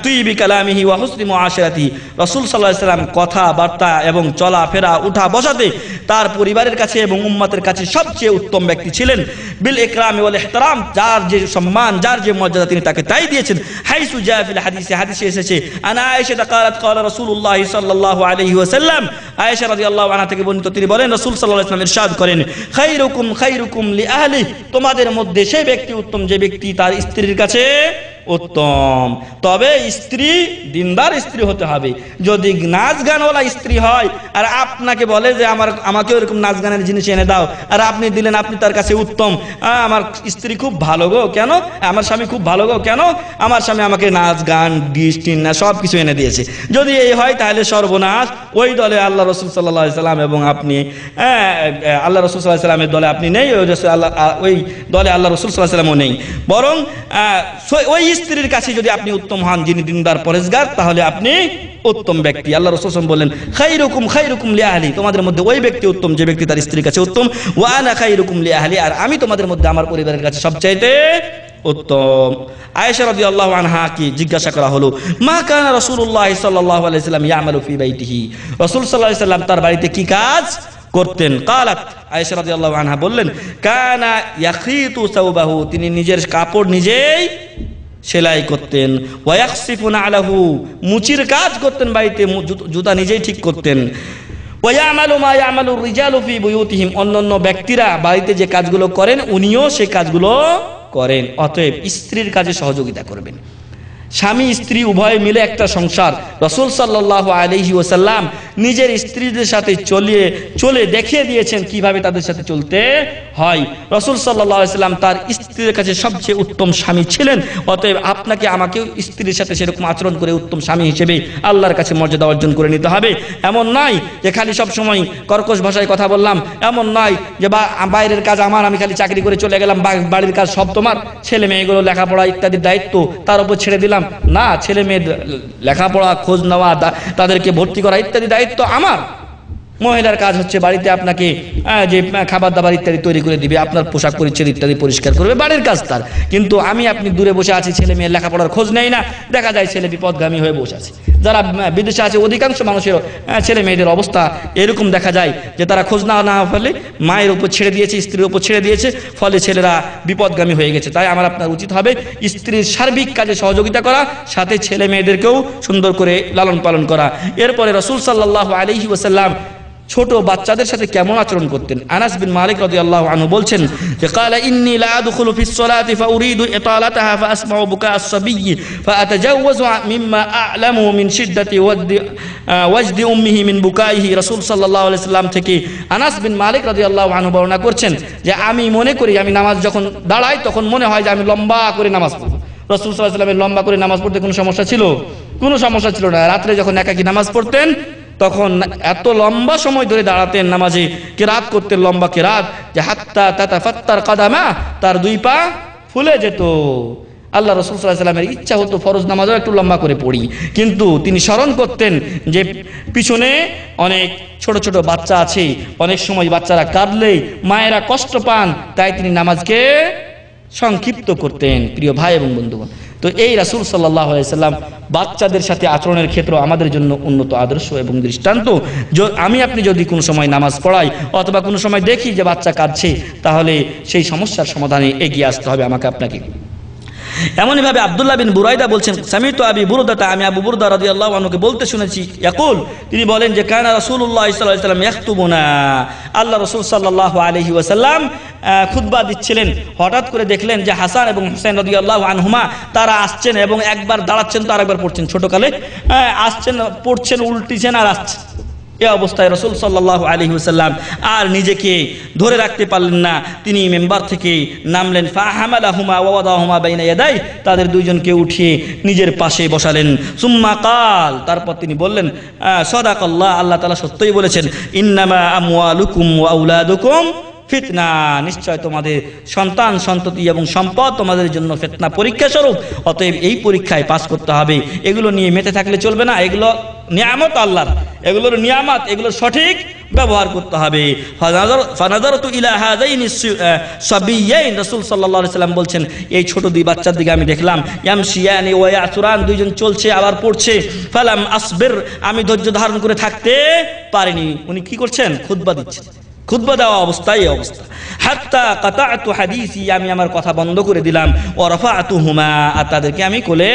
তুইবি কালামিহি ওয়া হুসনি মুআশারাতিহি, রাসূল সাল্লাল্লাহু আলাইহি ওয়াসাল্লাম কথাবার্তা এবং চলাফেরা উঠা বসাতে তার পরিবারের কাছে এবং উম্মতের কাছে সবচেয়ে উত্তম ব্যক্তি ছিলেন। বিল ইকরাম ওয়াল ইহতিরাম, যার যে সম্মান, যার যে মর্যাদা তিনি তাকে তাই দিয়েছেন। হাইসু জা ফিল হাদিসে, হাদিসে এসেছে আনা আয়েশা ক্বালাত ক্বালা রাসূলুল্লাহ সাল্লাল্লাহু আলাইহি ওয়াসাল্লাম, আয়েশা রাদিয়াল্লাহু আনহা থেকে বর্ণিত, তিনি বলেন রাসূল সাল্লাল্লাহু আলাইহি ওয়াসাল্লাম ইরশাদ করেন খায়রুকুম খায়রুকুম লি লিআহলি, তোমাদের মধ্যে সেই ব্যক্তি উত্তম যে ব্যক্তি তার স্ত্রীর কাছে উত্তম। তবে স্ত্রী দিনদার স্ত্রী হতে হবে। যদি নাচ গানওয়ালা স্ত্রী হয় আর আপনাকে বলে যে আমাকে এরকম নাচ গানের জিনিস এনে দাও, আর আপনি দিলেন, আপনি তার কাছে উত্তম, আমার স্ত্রী খুব ভালো গো, কেন? আমার স্বামী খুব ভালো গো, কেন? আমার স্বামী আমাকে নাচ গান গিফট না সব কিছু এনে দিয়েছে। যদি এই হয় তাহলে সর্বনাশ। ওই দলে আল্লাহ রসুল সাল্লাল্লাহু আলাইহি সাল্লাম এবং আপনি, আল্লাহ রসুল সাল্লাল্লাহু আলাইহি সাল্লামের দলে আপনি নেই, ওই দলে আল্লাহ রসুল সাল্লাল্লাহু আলাইহি সাল্লামও নেই। বরং ওই স্ত্রীর কাছে যদি আপনি উত্তম হন, যিনি দিনদার পরেশগার, তাহলে আপনি উত্তম ব্যক্তি। আল্লাহ রাসূল সাল্লাল্লাহু আলাইহি ওয়াসাল্লাম বললেন, খায়রুকুম লিআহলি, তোমাদের মধ্যে ওই ব্যক্তি উত্তম যে ব্যক্তি তার স্ত্রীর কাছে উত্তম। ওয়া আনা খায়রুকুম লিআহলি, আর আমি তোমাদের মধ্যে আমার পরিবারের কাছে সবচাইতে উত্তম। আয়েশা রাদিয়াল্লাহু আনহা কি জিজ্ঞাসা করা হলো, মা কানা রাসূলুল্লাহ সাল্লাল্লাহু আলাইহি ওয়াসাল্লাম ইয়ামালু ফি বাইতিহি, রাসূল সাল্লাল্লাহু আলাইহি ওয়াসাল্লাম তার বাড়িতে কি কাজ করতেন? কালাত, আয়েশা রাদিয়াল্লাহু আনহা বললেন, কানা ইয়াখিতু সাওবাহু, তিনি নিজের কাপড় নিজেই সেলাই করতেন। ওয়ায়াখসিফুনা আলাহু, মুচির কাজ করতেন, বাড়িতে জুতা নিজেই ঠিক করতেন। ওয়ায়ামালু মা ইয়ামালু রিজালু ফি বুয়ুতিহিম, অন্যান্য ব্যক্তিরা বাড়িতে যে কাজগুলো করেন উনিও সেই কাজগুলো করেন। অতএব স্ত্রীর কাজে সহযোগিতা করবেন। স্বামী স্ত্রী উভয়ে মিলে একটা সংসার। রাসূল সাল্লাল্লাহু আলাইহি ওয়াসাল্লাম নিজের স্ত্রীদের সাথে চলে দেখিয়ে দিয়েছেন কিভাবে তাদের সাথে চলতে হয়। রাসূল সাল্লাল্লাহু আলাইহি ওয়াসাল্লাম তার স্ত্রীর কাছে সবচেয়ে উত্তম স্বামী ছিলেন। অতএব আপনাকে আমাকেও স্ত্রীর সাথে সেরকম আচরণ করে উত্তম স্বামী হিসেবে আল্লাহর কাছে মর্যাদা অর্জন করে নিতে হবে। এমন নয় যে খালি সব সময় কর্কশ ভাষায় কথা বললাম, এমন নয় যে বাইরের কাজ আমার, আমি খালি চাকরি করে চলে গেলাম, বাড়ির কাজ সব তোমার, ছেলে মেয়েগুলো লেখাপড়া ইত্যাদির দায়িত্ব তার উপর ছেড়ে দিলাম। না, ছেলে মেয়ের লেখাপড়া, খোঁজ নেওয়া, তাদেরকে ভর্তি করা ইত্যাদি দায়িত্ব আমার। মহিলার কাজ হচ্ছে বাড়িতে আপনাকে যে খাবার দাবার ইত্যাদি তৈরি করে দিবে, আপনার পোশাক পরিচ্ছদ ইত্যাদি পরিষ্কার করবে, বাড়ির কাজ তার। কিন্তু আপনি দূরে বসে আছি, ছেলে মেয়ের লেখাপড়ার খোঁজ নেই না, দেখা যায় ছেলে বিপদগামী হয়ে বসে আছে। যারা বিদেশে আছে অধিকাংশ মানুষের ছেলে মেয়েদের অবস্থা এরকম দেখা যায় যে তারা খোঁজ না ফেলে মায়ের উপর ছেড়ে দিয়েছে, স্ত্রীর উপর ছেড়ে দিয়েছে, ফলে ছেলেরা বিপদগামী হয়ে গেছে। তাই আপনার উচিত হবে স্ত্রীর সার্বিক কাজে সহযোগিতা করা, সাথে ছেলে মেয়েদেরকেও সুন্দর করে লালন পালন করা। এরপরে রাসূল সাল্লাল্লাহু আলাইহি ওয়াসাল্লাম ছোট বাচ্চাদের সাথে কেমন আচরণ করতেন? আনাস বিন মালিক রাদিয়াল্লাহু আনহু বলছেন যে ক্বালা ইন্নী লা আদখুলু ফিস সালাতি ফাউরিদু ইতালাতাহা ফাআসমাউ বুকা আস-সাবিয়্যি ফাআতাজাওয়াজু মিম্মা আ'লামু মিন শিদ্দাতি ওয়াজদি উম্মিহি মিন বুকাইহি। রাসূল সাল্লাল্লাহু আলাইহি ওয়াসাল্লাম থেকে আনাস বিন মালিক রাদিয়াল্লাহু আনহু বর্ণনা করছেন যে আমি মনে করি, আমি নামাজ যখন দাঁড়াই তখন মনে হয় যে আমি লম্বা করে নামাজ পড়ব। রাসূল সাল্লাল্লাহু আলাইহি ওয়াসাল্লামের লম্বা করে নামাজ পড়তে কোনো সমস্যা ছিল? কোনো সমস্যা ছিল না। রাতে যখন একাকী নামাজ পড়তেন তখন এত লম্বা সময় ধরে দাঁড়াতেন, নামাজে কিরাত করতেন, লম্বা কিরাত, যে হাত্তা তাতাফাত্তার কাদামা, তার দুই পা ফুলে যেত। আল্লাহ রাসূল সাল্লাল্লাহু আলাইহি ওয়াসাল্লামের ইচ্ছা হতো ফরজ নামাজও একটু লম্বা করে পড়ি, কিন্তু তিনি স্মরণ করতেন যে পিছনে অনেক ছোট ছোট বাচ্চা আছে, অনেক সময় বাচ্চারা কাঁদলে মায়েরা কষ্ট পান, তাই তিনি নামাজকে সংক্ষিপ্ত করতেন। প্রিয় ভাই এবং বন্ধুগণ, তো এই রাসূল সাল্লাল্লাহু আলাইহি ওয়াসাল্লাম বাচ্চাদের সাথে আচরণের ক্ষেত্রে আমাদের জন্য উন্নত আদর্শ এবং দৃষ্টান্ত। আপনি যদি কোনো সময় নামাজ পড়াই অথবা কোনো সময় দেখি যে বাচ্চা কাঁদছে, তাহলে সেই সমস্যার সমাধানে এগিয়ে আসতে হবে আমাকে আপনাকে। এমনইভাবে আব্দুল্লাহ বিন বুরাইদা বলছেন, সামিতু আবি বুরদাতা, আমি আবু বুরদা রাদিয়াল্লাহু আনহুকে বলতে শুনেছি, ইয়াকুল, তিনি বলেন যে কানা রাসূলুল্লাহ সাল্লাল্লাহু আলাইহি ওয়াসাল্লাম ইয়াখতুবুনা, আল্লাহ রাসূল সাল্লাল্লাহু আলাইহি ওয়াসাল্লাম খুতবা দিচ্ছিলেন। হঠাৎ করে দেখলেন যে হাসান এবং হুসাইন রাদিয়াল্লাহু আনহুমা তারা আসছেন এবং একবার দাঁড়াচ্ছেন তো আরেকবার পড়ছেন, ছোটকালে আসছেন, পড়ছেন, উল্টিছেন আর আসছেন। এই অবস্থায় রাসূল সাল্লাল্লাহু আলাইহি ওয়াসাল্লাম আর নিজেকে ধরে রাখতে পারলেন না, তিনি মেম্বার থেকে নামলেন। ফাহামালাহুমা ওয়া ওয়াদাহুমা বাইনা ইয়াদাই, তাদের দুইজনকে উঠিয়ে নিজের পাশে বসালেন। সুম্মা কাল, তারপর তিনি বললেন, সাদাকাল্লাহ, আল্লাহ তাআলা সত্যই বলেছেন, ইন্নামা আমওয়ালুকুম ওয়া আওলাদুকুম ফিতনা, নিশ্চয় তোমাদের সন্তান সন্ততি এবং সম্পদ তোমাদের জন্য ফিতনা, পরীক্ষা স্বরূপ। অতএব এই পরীক্ষায় পাস করতে হবে। এগুলো নিয়ে মেতে থাকলে চলবে না, এগুলো নিয়ামত আল্লাহর, এগুলোর নিয়ামত, এগুলো সঠিক ব্যবহার করতে হবে। ফানাযারতু ইলা হাযাইনি সাবিয়্যাইন, রাসূল সাল্লাল্লাহু আলাইহি ওয়াসাল্লাম বলছেন, এই ছোট দুই বাচ্চার দিকে আমি দেখলাম, ইয়ামশিয়ানি ওয়া ইয়াসুরান, দুইজন চলছে আবার পড়ছে। ফালাম আসবির, আমি ধৈর্য ধারণ করে থাকতে পারিনি। উনি কি করছেন? খুতবা দিচ্ছেন, খুতবা দেওয়া অবস্থায় এই অবস্থা। হাত্তা কাতাতু হাদিসি, আমি আমার কথা বন্ধ করে দিলাম। ওয়া রাফাতুহুমা, আর তাদেরকে আমি কোলে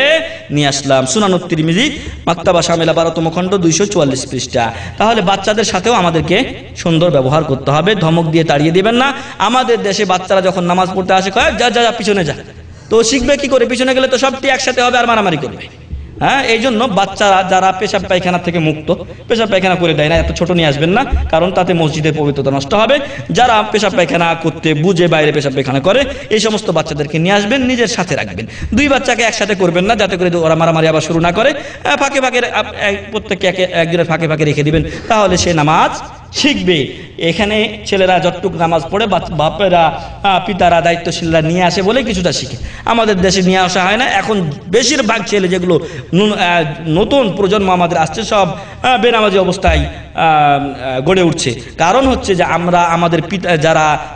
নিয়ে আসলাম। সুনানুত তিরমিজি মাকতাবা শামিলা 12তম খণ্ড 244 পৃষ্ঠা। তাহলে বাচ্চাদের সাথেও আমাদেরকে সুন্দর ব্যবহার করতে হবে, ধমক দিয়ে তাড়িয়ে দিবেন না। আমাদের দেশে বাচ্চারা যখন নামাজ পড়তে আসে কয় যা যা পিছনে যা, তো শিখবে কি করে? পিছনে গেলে তো সবটি একসাথে হবে আর মারামারি করবে। হ্যাঁ, এই জন্য বাচ্চারা যারা পেশাব পায়খানা থেকে মুক্ত, পেশাব পায়খানা করে দেয় না, এত ছোট নিয়ে আসবেন না, কারণ তাতে মসজিদের পবিত্রতা নষ্ট হবে। যারা পেশাব পায়খানা করতে বুঝে বাইরে পেশাব পায়খানা করে, এই সমস্ত বাচ্চাদেরকে নিয়ে আসবেন, নিজের সাথে রাখবেন। দুই বাচ্চাকে একসাথে করবেন না, যাতে করে ওরা মারামারি আবার শুরু না করে। ফাঁকে ফাঁকে প্রত্যেককে একজনের ফাঁকে ফাঁকে রেখে দিবেন, তাহলে সে নামাজ শিখবে। এখানে ছেলেরা যতটুকু নামাজ পড়ে বাপেরা পিতারা দায়িত্বশীলরা নিয়ে আসে বলে কিছুটা শিখে। আমাদের দেশে নিয়ে আসা হয় না। এখন বেশিরভাগ ছেলে যেগুলো নতুন প্রজন্ম আমাদের আসছে, সব বেনামাজি অবস্থায় গড়ে উঠছে। কারণ হচ্ছে যে আমরা আমাদের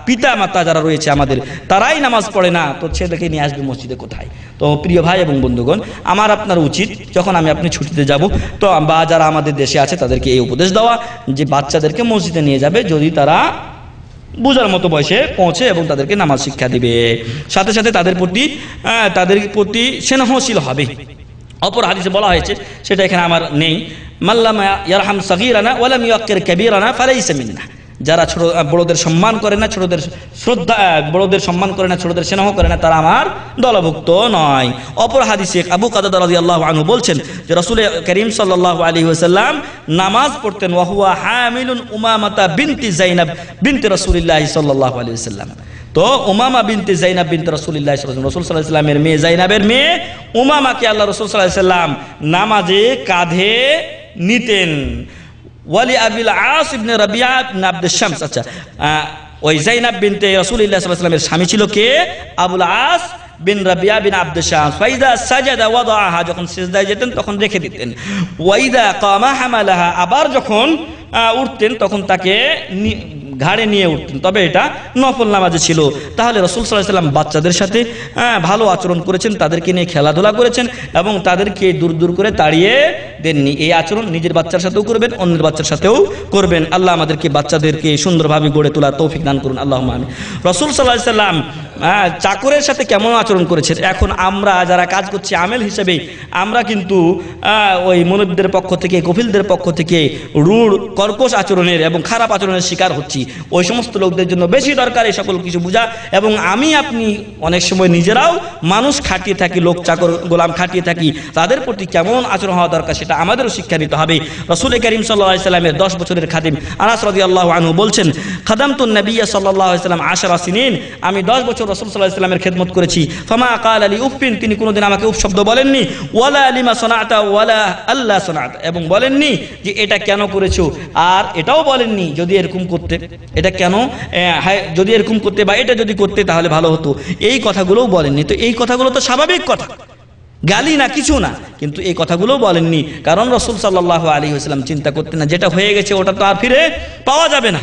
পিতা মাতা যারা রয়েছে আমাদের, তারাই নামাজ পড়ে না, তো ছেলেকে নিয়ে আসবে মসজিদে কোথায়? তো প্রিয় ভাই এবং বন্ধুগণ, আমার আপনার উচিত যখন আপনি ছুটিতে যাব, তো বা যারা আমাদের দেশে আছে তাদেরকে এই উপদেশ দেওয়া যে বাচ্চাদেরকে মসজিদে নিয়ে যাবে যদি তারা বোঝার মতো বয়সে পৌঁছে এবং তাদেরকে নামাজ শিক্ষা দিবে। সাথে সাথে তাদের প্রতি স্নেহশীল হবে। অপর হাদিসে বলা হয়েছে, সেটা এখানে আমার নেই, মাল্লাম ইয়ারহাম সগীরানা ওয়ালাম ইউক্কির কাবীরানা ফালাইসা মিন্না। যারা বড়দের সম্মান করে না, বড়দের সম্মান করে না, ছোটদের স্নেহ করে না, তারা আমার দলভুক্ত নয়। অপর হাদিসে আবু কাতাদা রাদিয়াল্লাহু আনহু বলছেন যে রাসূল করিম সাল্লাল্লাহু আলাইহি ওয়াসাল্লাম নামাজ পড়তেন ওয়া হুয়া হামিলুন উমামাতা বিনতি যায়নাব বিনতি রাসূলিল্লাহ সাল্লাল্লাহু আলাইহি ওয়াসাল্লাম। তো উমামা বিনতে যায়নাব বিনতে রাসূলুল্লাহ সাল্লাল্লাহু আলাইহি ওয়াসাল্লাম, রাসূল সাল্লাল্লাহু আলাইহি ওয়াসাল্লামের মেয়ে যায়নাবের মেয়ে উমামাকে আল্লাহ রাসূল সাল্লাল্লাহু আলাইহি ওয়াসাল্লাম নামাজে কাঁধে নিতেন। ওয়ালি আবিল আস ইবনে রাবিয়া ইবনে আব্দুশ শামস, আচ্ছা ওই যায়নাব বিনতে রাসূলুল্লাহ সাল্লাল্লাহু আলাইহি ওয়াসাল্লামের স্বামী ছিল কে? আবুল আস বিন রাবিয়া বিন আব্দুশ শামস। ফাইদা সাজাদা ওয়াদাআহা, যখন সিজদায় যেতেন তখন রেখে দিতেন। ওয়াইদা কামা হামালাহা, আবার যখন উঠতেন তখন তাকে ঘাড়ে নিয়ে উঠতেন, তবে এটা নফল নামাজে ছিল। তাহলে রাসূল সাল্লাল্লাহু আলাইহি ওয়াসাল্লাম বাচ্চাদের সাথে ভালো আচরণ করেছেন, তাদেরকে নিয়ে খেলাধুলা করেছেন এবং তাদেরকে দূর দূর করে তাড়িয়ে দেননি। এই আচরণ নিজের বাচ্চার সাথেও করবেন, অন্যের বাচ্চার সাথেও করবেন। আল্লাহ আমাদেরকে বাচ্চাদেরকে সুন্দরভাবে গড়ে তোলার তৌফিক দান করুন, আল্লাহুম্মা আমিন। রাসূল সাল্লাল্লাহু আলাইহি ওয়াসাল্লাম চাকরের সাথে কেমন আচরণ করেছেন, এখন আমরা যারা কাজ করছি আমেল হিসেবে, আমরা কিন্তু ওই মুনব্বিদের পক্ষ থেকে, কফিলদের পক্ষ থেকে রূঢ় কর্কশ আচরণের এবং খারাপ আচরণের শিকার হচ্ছি। ওই সমস্ত লোকদের জন্য বেশি দরকার এই সকল কিছু বোঝা। এবং আপনি অনেক সময় নিজেরাও মানুষ খাটিয়ে থাকি, লোক চাকর গোলাম খাটিয়ে থাকি, তাদের প্রতি কেমন আচরণ হওয়া দরকার সেটা আমাদেরও শিক্ষা নিতে হবে। রাসূল করিম সাল্লাল্লাহু আলাইহি ওয়াসাল্লামের 10 বছরের খাদিম আনাস রাদিয়াল্লাহু আনহু বলছেন, খাদামতুন নবিয়্য সাল্লাল্লাহু আলাইহি ওয়াসাল্লাম 10 সিনিন, আমি 10 বছর রাসূল সাল্লাল্লাহু আলাইহি ওয়াসাল্লামের খেদমত করেছি। ফামা ক্বালা লি উফিন, তিনি কোনোদিন আমাকে উফ শব্দ বলেননি। ওয়ালা লিমা সানাতা ওয়ালা আল্লা সানাতা, এবং বলেননি যে এটা কেন করেছো, আর এটাও বলেননি যদি এরকম করতে, এটা কেন, যদি এরকম করতে বা এটা যদি করতে তাহলে ভালো হতো, এই কথাগুলোও বলেননি। তো এই কথাগুলো তো স্বাভাবিক কথা, গালি না, কিছু না, কিন্তু এই কথাগুলোও বলেননি, কারণ রাসূল সাল্লাল্লাহু আলাইহি ওয়াসাল্লাম চিন্তা করতেন না যেটা হয়ে গেছে ওটা তো আর ফিরে পাওয়া যাবে না,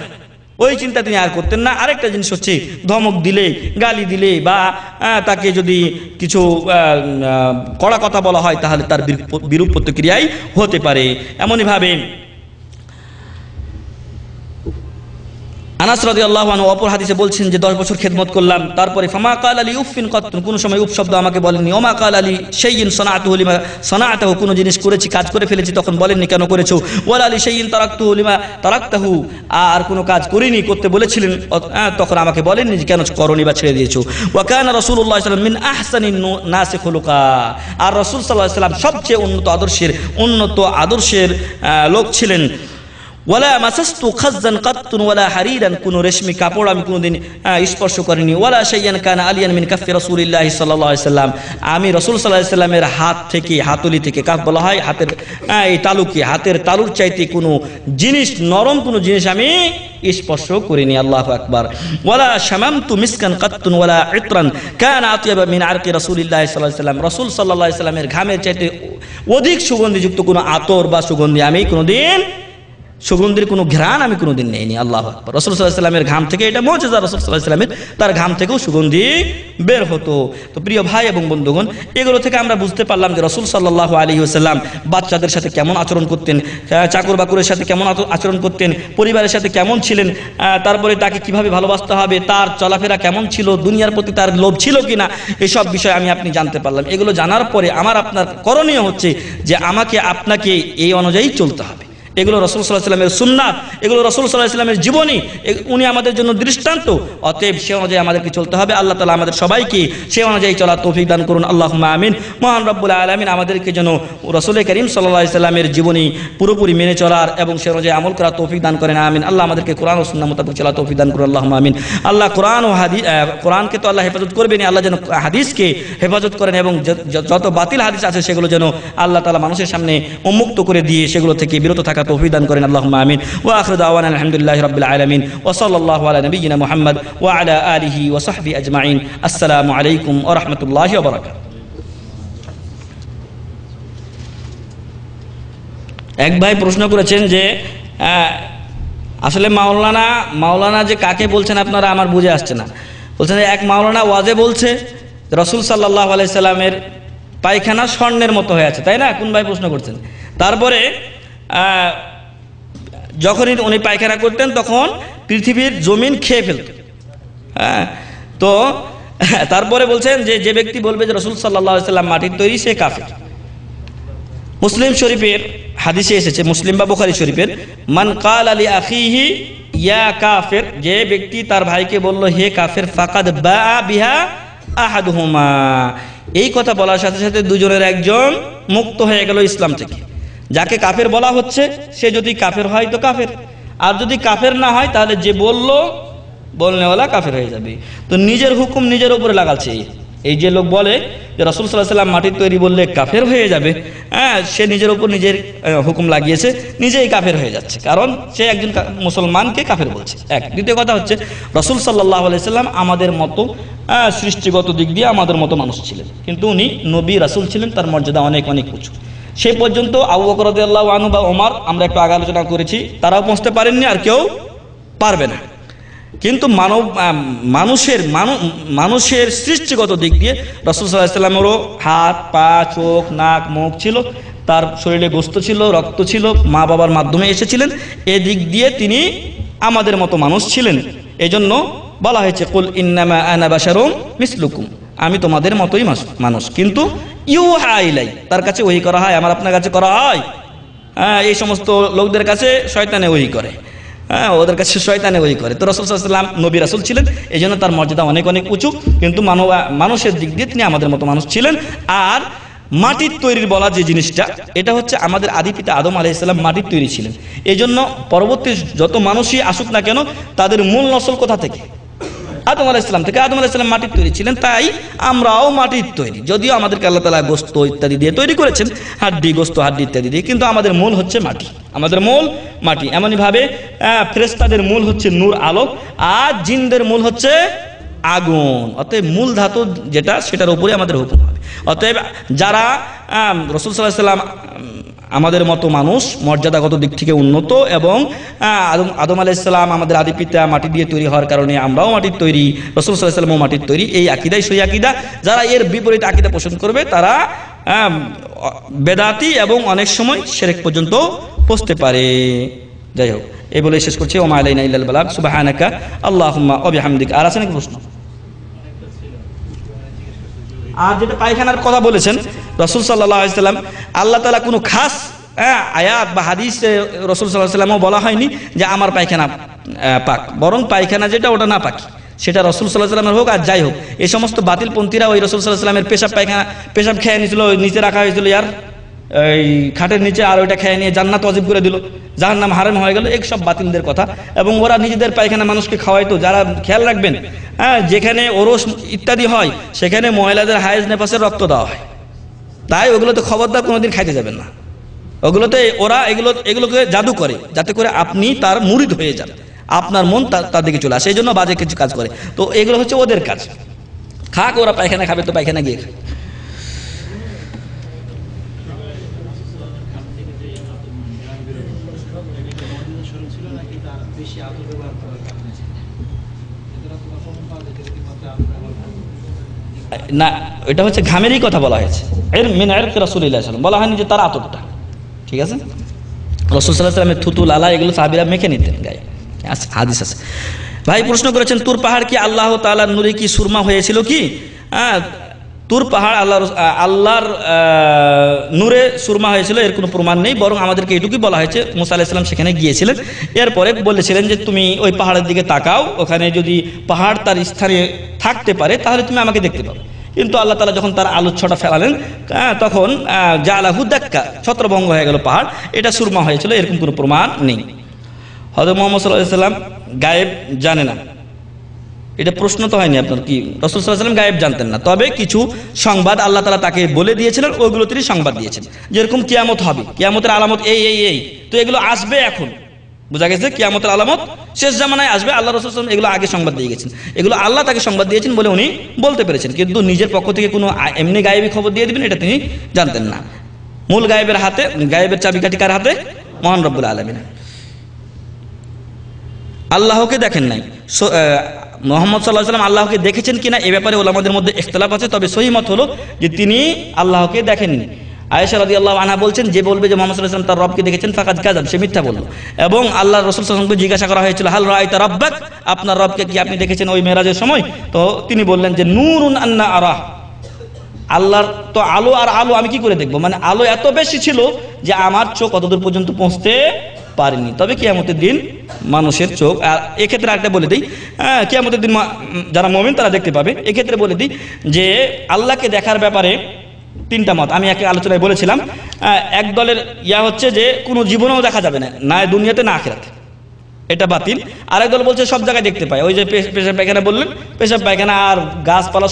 ওই চিন্তা তিনি আর করতেন না। আরেকটা জিনিস হচ্ছে, ধমক দিলে, গালি দিলে বা তাকে যদি কিছু কড়া কথা বলা হয় তাহলে তার বিরূপ প্রতিক্রিয়াই হতে পারে। এমনইভাবে আনাস রাদিয়াল্লাহু আনহু অপর হাদিসে বলছেন যে 10 বছর খেদমত করলাম, তারপরে ফামা ক্বালা লি উফিন কাত্তুন, কোনো সময় উফ শব্দ আমাকে বলেননি। ওমা ক্বালা লি শাইইন সানাতুহু লিমা সানাতাহু, কোনো জিনিস করেছি, কাজ করে ফেলেছি, তখন বলেননি কেন করেছো। ওয়ালা লি শাইইন তারাকতুহু লিমা তারাকতাহু, আর কোনো কাজ করিনি, করতে বলেছিলেন তখন আমাকে বলেননি যে কেন করনি বা ছেড়ে দিয়েছো। ওয়া কানা রাসূলুল্লাহ সাল্লাল্লাহু আলাইহি ওয়াসাল্লাম মিন আহসানিন নাসি খুলুকা, আর রাসূল সাল্লাল্লাহু আলাইহি ওয়াসাল্লাম সবচেয়ে উন্নত আদর্শের লোক ছিলেন। ওয়ালা মাসাস্তু খাজ্জান কাত্তুন ওয়ালা হারিরান, কোনো রেশমি কাপড় আমি কোনোদিন স্পর্শ করিনি। ওয়ালা শাইয়ান কানা আলিয়ান মিন কাফি রাসূলিল্লাহ সাল্লাল্লাহু আলাইহি ওয়াসাল্লাম, আমি রাসূল সাল্লাল্লাহু আলাইহি ওয়াসাল্লামের হাত থেকে, হাতলি থেকে, কাফ বলা হয় হাতের এই তালুকে, হাতের তালুর চাইতে কোনো জিনিস, নরম কোনো জিনিস আমি স্পর্শ করিনি। আল্লাহু আকবার। ওয়ালা শামামতু মিসকান কাত্তুন ওয়ালা ইতরান কানা আতিয়াবা মিন আরকি রাসূলিল্লাহ সাল্লাল্লাহু আলাইহি ওয়াসাল্লাম, রাসূল সাল্লাল্লাহু আলাইহি ওয়াসাল্লামের ঘামের চাইতে অধিক সুগন্ধিযুক্ত কোনো আতর বা সুগন্ধি আমি কোনোদিন সুগন্ধির কোনো ঘ্রাণ আমি কোনোদিন নেইনি। আল্লাহু আকবার। রাসূল সাল্লাল্লাহু আলাইহি ওয়াসাল্লামের ঘাম থেকে, এটা মুজিজা রাসূল সাল্লাল্লাহু আলাইহি ওয়াসাল্লামের, তার ঘাম থেকেও সুগন্ধি বের হতো। তো প্রিয় ভাই এবং বন্ধুগণ, এগুলো থেকে আমরা বুঝতে পারলাম যে রাসূল সাল্লাল্লাহু আলাইহি ওয়াসাল্লাম বাচ্চাদের সাথে কেমন আচরণ করতেন, চাকর বাকরের সাথে কেমন আচরণ করতেন, পরিবারের সাথে কেমন ছিলেন, তারপরে তাকে কিভাবে ভালোবাসতে হবে, তার চলাফেরা কেমন ছিল, দুনিয়ার প্রতি তার লোভ ছিল কিনা, এসব বিষয় আমি আপনি জানতে পারলাম। এগুলো জানার পরে আমার আপনার করণীয় হচ্ছে যে আমাকে আপনাকে এই অনুযায়ী চলতে হবে। এগুলো রাসূল সাল্লাল্লাহু আলাইহি ওয়াসাল্লামের সুন্নাত, এগুলো রাসূল সাল্লাল্লাহু আলাইহি ওয়াসাল্লামের জীবনী, উনি আমাদের জন্য দৃষ্টান্ত। অতএব সে অনুযায়ী আমাদেরকে চলতে হবে। আল্লাহ তাআলা আমাদের সবাইকে সে অনুযায়ী চলার তৌফিক দান করুন। আল্লাহুম্মা আমিন। মহান রব্বুল আলামিন আমাদেরকে যেন রাসূল করিম সাল্লাল্লাহু আলাইহি ওয়াসাল্লামের জীবনী পুরোপুরি মেনে চলার এবং সে অনুযায়ী আমল করার তৌফিক দান করেন। আমিন। আল্লাহ আমাদেরকে কোরআন ও সুন্নাহ মোতাবেক চলার তৌফিক দান করুন। আল্লাহুম্মা আমিন। আল্লাহ কোরআন ও হাদিস, কোরআনকে তো আল্লাহ হেফাজত করবেনই, আল্লাহ যেন হাদিসকে হেফাজত করেন এবং যত বাতিল হাদিস আছে সেগুলো যেন আল্লাহ তাআলা মানুষের সামনে উন্মুক্ত করে দিয়ে সেগুলো থেকে বিরত থাকা তৌফিক দান করেন। আল্লাহুম্মা আমিন। ওয়া আখিরু দাওয়ানা আলহামদুলিল্লাহি রাব্বিল আলামিন ওয়া সাল্লাল্লাহু আলা নাবিয়্যিনা মুহাম্মদ ওয়া আলা আলিহি ওয়া সাহবিহি আজমাইন। আসসালামু আলাইকুম ওয়া রাহমাতুল্লাহি ওয়া বারাকাতুহু। এক ভাই প্রশ্ন করেছেন যে আসলে মাওলানা যে কাকে বলছেন আপনারা, আমার বুঝে আসছে না। বলছেন যে এক মাওলানা ওয়াজে বলছে রাসূল সাল্লাল্লাহু আলাইহি সাল্লামের পায়খানা স্বর্ণের মতো হয়ে আছে, তাই না? কোন ভাই প্রশ্ন করছেন? তারপরে যখনই উনি পায়খানা করতেন তখন পৃথিবীর জমিন খেয়ে ফেলত। হ্যাঁ, তো তারপরে বলছেন যে যে ব্যক্তি বলবে যে রাসূল সাল্লাল্লাহু আলাইহি সাল্লাম মাটির তৈরি, সে কাফের। মুসলিম শরীফের হাদিসে এসেছে, মুসলিম বা বুখারী শরীফের, মান ক্বালা লি আখিহি ইয়া কাফির, যে ব্যক্তি তার ভাইকে বলল হে কাফের, ফাকাদ বাআ বিহা আহাদুহুমা, এই কথা বলার সাথে সাথে দুজনের একজন মুক্ত হয়ে গেল ইসলাম থেকে। যাকে কাফের বলা হচ্ছে সে যদি কাফের হয় তো কাফের, আর যদি কাফের না হয় তাহলে যে বলনেওয়ালা কাফের হয়ে যাবে। তো নিজের হুকুম নিজের উপরে লাগাচ্ছে। এই যে লোক বলে যে রাসূল সাল্লাল্লাহু আলাইহি ওয়াসাল্লাম মাটির তৈরি বললে কাফের হয়ে যাবে, হ্যাঁ, সে নিজের উপর নিজের হুকুম লাগিয়েছে, নিজেই কাফের হয়ে যাচ্ছে, কারণ সে একজন মুসলমানকে কাফের বলছে। এক। দ্বিতীয় কথা হচ্ছে রাসূল সাল্লাল্লাহু আলাইহি ওয়াসাল্লাম আমাদের মতো সৃষ্টিগত দিক দিয়ে আমাদের মতো মানুষ ছিলেন, কিন্তু উনি নবী রাসূল ছিলেন, তার মর্যাদা অনেক অনেক উঁচু। সেই পর্যন্ত আবু বকর রাদিয়াল্লাহু আনহু বা ওমর, আমরা একটু আগে আলোচনা করেছি, তারাও পৌঁছতে পারেননি, আর কেউ পারবে না। কিন্তু মানুষের সৃষ্টিগত দিক দিয়ে রাসূল সাল্লাল্লাহু আলাইহি ওয়াসাল্লামেরও হাত, পা, চোখ, নাক, মুখ ছিল, তার শরীরে গোশত ছিল, রক্ত ছিল, মা বাবার মাধ্যমে এসেছিলেন। এদিক দিয়ে তিনি আমাদের মতো মানুষ ছিলেন। এজন্য বলা হয়েছে কুল ইন্নামা আনা বাশারুম মিসলুকুম, আমি তোমাদের মতোই মানুষ, কিন্তু ইউহা ইলাই, তার কাছে ওহী করা হয়, আমার আপনার কাছে করা হয়। এই সমস্ত লোকদের কাছে শয়তানে ওহী করে, ওদের কাছে শয়তানে ওহী করে। তো রাসূল সাল্লাল্লাহু আলাইহি ওয়াসাল্লাম নবী রাসূল ছিলেন, এই জন্য তার মর্যাদা অনেক অনেক উঁচু, কিন্তু মানুষের দিক দিয়ে তিনি আমাদের মতো মানুষ ছিলেন। আর মাটির তৈরির বলা যে জিনিসটা, এটা হচ্ছে আমাদের আদি পিতা আদম আলাইহিস সালাম মাটির তৈরি ছিলেন। এই জন্য পরবর্তী যত মানুষই আসুক না কেন, তাদের মূল নসল কোথা থেকে? আদম আলাইহিস সালাম থেকে। আদম আলাইহিস সালাম মাটির তৈরি ছিলেন, তাই আমরাও মাটির তৈরি। যদিও আমাদেরকে আল্লাহ তাআলা গোশত ইত্যাদি দিয়ে তৈরি করেছেন, হাড্ডি, গোশত, হাড্ডি ইত্যাদি দিয়ে, কিন্তু আমাদের মূল হচ্ছে মাটি। আমাদের মূল মাটি। এমনইভাবে ফেরেশতাদের মূল হচ্ছে নূর, আলো, আর জিনদের মূল হচ্ছে আগুন। অতএব মূল ধাতু যেটা, সেটার উপরে আমাদের হুকুম হবে। অতএব যারা রাসূল সাল্লাল্লাহু আলাইহি ওয়াসাল্লাম আমাদের মতো মানুষ, মর্যাদাগত দিক থেকে উন্নত, এবং আদম আলাইহিস সালাম আমাদের আদি পিতা মাটি দিয়ে তৈরি হওয়ার কারণে আমরাও মাটির তৈরি, রাসূল সাল্লাল্লাহু আলাইহি ওয়াসাল্লামও মাটির তৈরি। এই আকীদাই সহি আকীদা। যারা এর বিপরীত আকীদা পোষণ করবে তারা বেদাতি এবং অনেক সময় শিরক পর্যন্ত পৌঁছতে পারে। যাই হোক, এই বলে শেষ করছি। ওমা আলাইনা ইল্লাল বালাগ, সুবহানাকা আল্লাহুম্মা ওয়া বিহামদিকা। আর আছে নাকি প্রশ্ন? আর যেটা পায়খানার কথা বলেছেন, রাসূল সাল্লাল্লাহু আলাইহি ওয়াসাল্লাম, আল্লাহ তাআলা কোনো খাস আয়াত বা হাদিসে রাসূল সাল্লাল্লাহু আলাইহি ওয়াসাল্লামও বলা হয়নি যে আমার পায়খানা পাক, বরং পায়খানা যেটা ওটা না পাকি, সেটা রাসূল সাল্লাল্লাহু আলাইহি ওয়াসাল্লামের হোক আর যাই হোক। এই সমস্ত বাতিলপন্থীরা ওই রাসূল সাল্লাল্লাহু আলাইহি ওয়াসাল্লামের পেশাব খেয়ে নিয়েছিল, নিচে রাখা হয়েছিল ইয়ার এই খাটের নিচে, আর ওইটা খেয়ে নিয়ে জান্নাত ওয়াজিব করে দিল, জাহান্নাম হারাম হয়ে গেল। এই সব বাতিলদের কথা। এবং ওরা নিজেদের পায়খানা মানুষকে খাওয়াইতো। যারা খেয়াল রাখবেন, যেখানে ওরস ইত্যাদি হয় সেখানে মহিলাদের হায়েজ নেফাসের রক্ত দেওয়া হয়, তাই ওগুলোতে খবরদার কোনোদিন খাইতে যাবেন না। ওগুলোতে ওরা এগুলোকে জাদু করে, যাতে করে আপনি তার মুরিদ হয়ে যান, আপনার মন তার দিকে চলে আসে, এই জন্য বাজে কিছু কাজ করে। তো এগুলো হচ্ছে ওদের কাজ। খাক, ওরা পায়খানা খাবে তো পায়খানা গিয়ে খায়। না, এটা হচ্ছে ঘামেরই কথা বলা হয়েছে, এর মিন ইরক রাসূলুল্লাহ সাল্লাল্লাহু আলাইহি ওয়াসাল্লাম, বলা হয়নি যে তার আতরটা, ঠিক আছে। রাসূল সাল্লাল্লাহু আলাইহি ওয়াসাল্লামের থুতু লালা এগুলো সাহাবীরা মেখে নিতেন গায়ে, হাদিস আছে। ভাই প্রশ্ন করেছেন তুর পাহাড় কি আল্লাহ তাআলার নূরে কি সুরমা হয়েছিল কি? তুর পাহাড় আল্লাহর নূরে সুরমা হয়েছিল এর কোনো প্রমাণ নেই, বরং আমাদেরকে এটুকুই বলা হয়েছে মুসা আলাইহিস সালাম সেখানে গিয়েছিলেন, এরপরে বলেছিলেন যে তুমি ওই পাহাড়ের দিকে তাকাও, ওখানে যদি পাহাড় তার স্থানে থাকতে পারে তাহলে তুমি আমাকে দেখতে পাবে। কিন্তু আল্লাহ তাআলা যখন তার আলোচ্ছটা ফেলালেন তখন জালাহু দাক্কা, ছত্রভঙ্গ হয়ে গেল পাহাড়, এটা সুরমা হয়েছিল, এরকম কোনো প্রমাণ নেই। হযরত মুহাম্মদ সাল্লাল্লাহু আলাইহি ওয়াসাল্লাম গায়েব জানে না, এটা প্রশ্ন তো হয়নি আপনার, কি রাসূল সাল্লাল্লাহু আলাইহি ওয়াসাল্লাম গায়েব জানতেন না, তবে কিছু সংবাদ আল্লাহ তাআলা তাকে বলে দিয়েছিলেন, ওইগুলো তিনি সংবাদ দিয়েছেন, যেরকম কিয়ামত হবে, কিয়ামতের আলামত এই, তো এগুলো আসবে এখন, বোঝা গেছে কিয়ামতের আলামত শেষ জামানায় আসবে, আল্লাহ রাসূল সাল্লাল্লাহু আলাইহি ওয়াসাল্লাম এগুলো আগে সংবাদ দিয়ে গেছেন, এগুলো আল্লাহ তাকে সংবাদ দিয়েছেন বলে উনি বলতে পেরেছেন, কিন্তু নিজের পক্ষ থেকে কোনো এমনি গায়েবী খবর দিয়ে দিবেন এটা তিনি জানতেন না। মূল গায়েবের হাতে, গায়েবের চাবিকাঠি কার হাতে? মহান রব্বুল আলামিন। আল্লাহকে দেখেন নাই, মুহাম্মদ সাল্লাল্লাহু আলাইহি ওয়াসাল্লাম আল্লাহকে দেখেছেন কিনা এ ব্যাপারে ওলামাদের মধ্যে ইখতিলাফ আছে, তবে সহিহ মত হলো যে তিনি আল্লাহকে দেখেননি। আয়েশা রাদিয়াল্লাহু আনহা বলছেন, যে বলবে যে মুহাম্মদ সাল্লাল্লাহু আলাইহি ওয়াসাল্লাম তার রবকে দেখেছেন ফাকাদ কাযাব, সে মিথ্যা বলল। এবং আল্লাহর রাসূল সাল্লাল্লাহু আলাইহি ওয়াসাল্লামকে জিজ্ঞাসা করা হয়েছিল হাল রাআইতা রাব্বাক, আপনার রবকে কি আপনি দেখেছেন ওই মেরাজের সময়? তো তিনি বললেন যে নূরুন আন্না আরাহ, আল্লাহর তো আলো, আর আলো আমি কি করে দেখবো, মানে আলো এত বেশি ছিল যে আমার চোখ অতদূর পর্যন্ত পৌঁছতে পারেনি। তবে কিয়ামতের দিন মানুষের চোখ, আর এক্ষেত্রে আরেকটা বলে দিই, কিয়ামতের দিন যারা মুমিন তারা দেখতে পাবে। এক্ষেত্রে বলে দিই যে আল্লাহকে দেখার ব্যাপারে তিনটা মত আমি এক আলোচনায় বলেছিলাম। এক দলের হচ্ছে যে কোনো জীবনেও দেখা যাবে না, না দুনিয়াতে না আখিরাতে, এটা বাতিল। আরেক দল বলছে সব জায়গায় দেখতে পায়, ওই যে পেশাব পায়খানা বললেন, পেশাব পায়খানা আর গাছপালা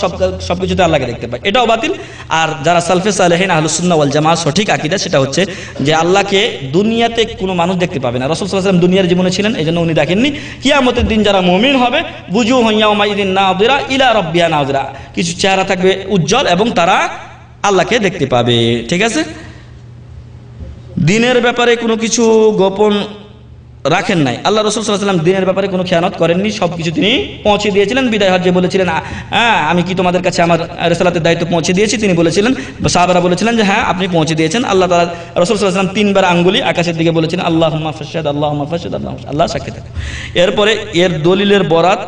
সবকিছুতে আল্লাহকে দেখতে পায়, এটাও বাতিল। আর যারা সালফে সালেহিন আহলুস সুন্নাহ ওয়াল জামাত সঠিক আকীদা, সেটা হচ্ছে যে আল্লাহকে দুনিয়াতে কোনো মানুষ দেখতে পাবে না। রাসূল সাল্লাল্লাহু আলাইহি ওয়াসাল্লাম দুনিয়ার জীবনে ছিলেন, এই জন্য উনি দেখেননি। কিয়ামতের দিন যারা মুমিন হবে, বুজুহুন ইয়াওমা ইযিন নাযিরা ইলা রাব্বিহা নাযিরা, কিছু চেহারা থাকবে উজ্জ্বল এবং তারা আল্লাহকে দেখতে পাবে, ঠিক আছে। দিনের ব্যাপারে কোনো কিছু গোপন রাখেন নাই, আল্লাহ রাসূল সাল্লাল্লাহু আলাইহি ওয়াসাল্লাম দিনের ব্যাপারে কোনো খেয়ানত করেননি, সবকিছু তিনি পৌঁছে দিয়েছিলেন। বিদায় হজ্জে বলেছিলেন আমি কি তোমাদের কাছে আমার রিসালাতের দায়িত্ব পৌঁছে দিয়েছি? তিনি বলেছিলেন, সাহাবারা বলেছিলেন যে হ্যাঁ আপনি পৌঁছে দিয়েছেন। আল্লাহ তাআলা রাসূল সাল্লাল্লাহু আলাইহি ওয়াসাল্লাম তিনবার আঙ্গুলি আকাশের দিকে বলেছিলেন আল্লাহুম্মা ফাশহাদ, আল্লাহুম্মা ফাশহাদ, আল্লাহ সাক্ষী থাকে। এরপরে এর দলিলের বরাত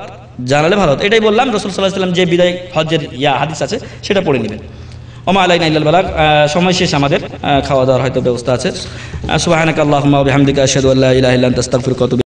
জানালে ভালো হতো, এটাই বললাম। রাসূল সাল্লাল্লাহু আলাইহি ওয়াসাল্লাম যে বিদায় হজ্জের হাদিস আছে সেটা পড়ে নেবেন। ওমা আলাইনা ইল্লাল বালাগ, সময় শেষ, আমাদের খাওয়া দাওয়ার হয়তো ব্যবস্থা আছে। সুবহানাকা আল্লাহুম্মা ওয়া বিহামদিকা আশহাদু আল্লা ইলাহা ইল্লা আনতা আস্তাগফিরুকা ওয়া আতুবু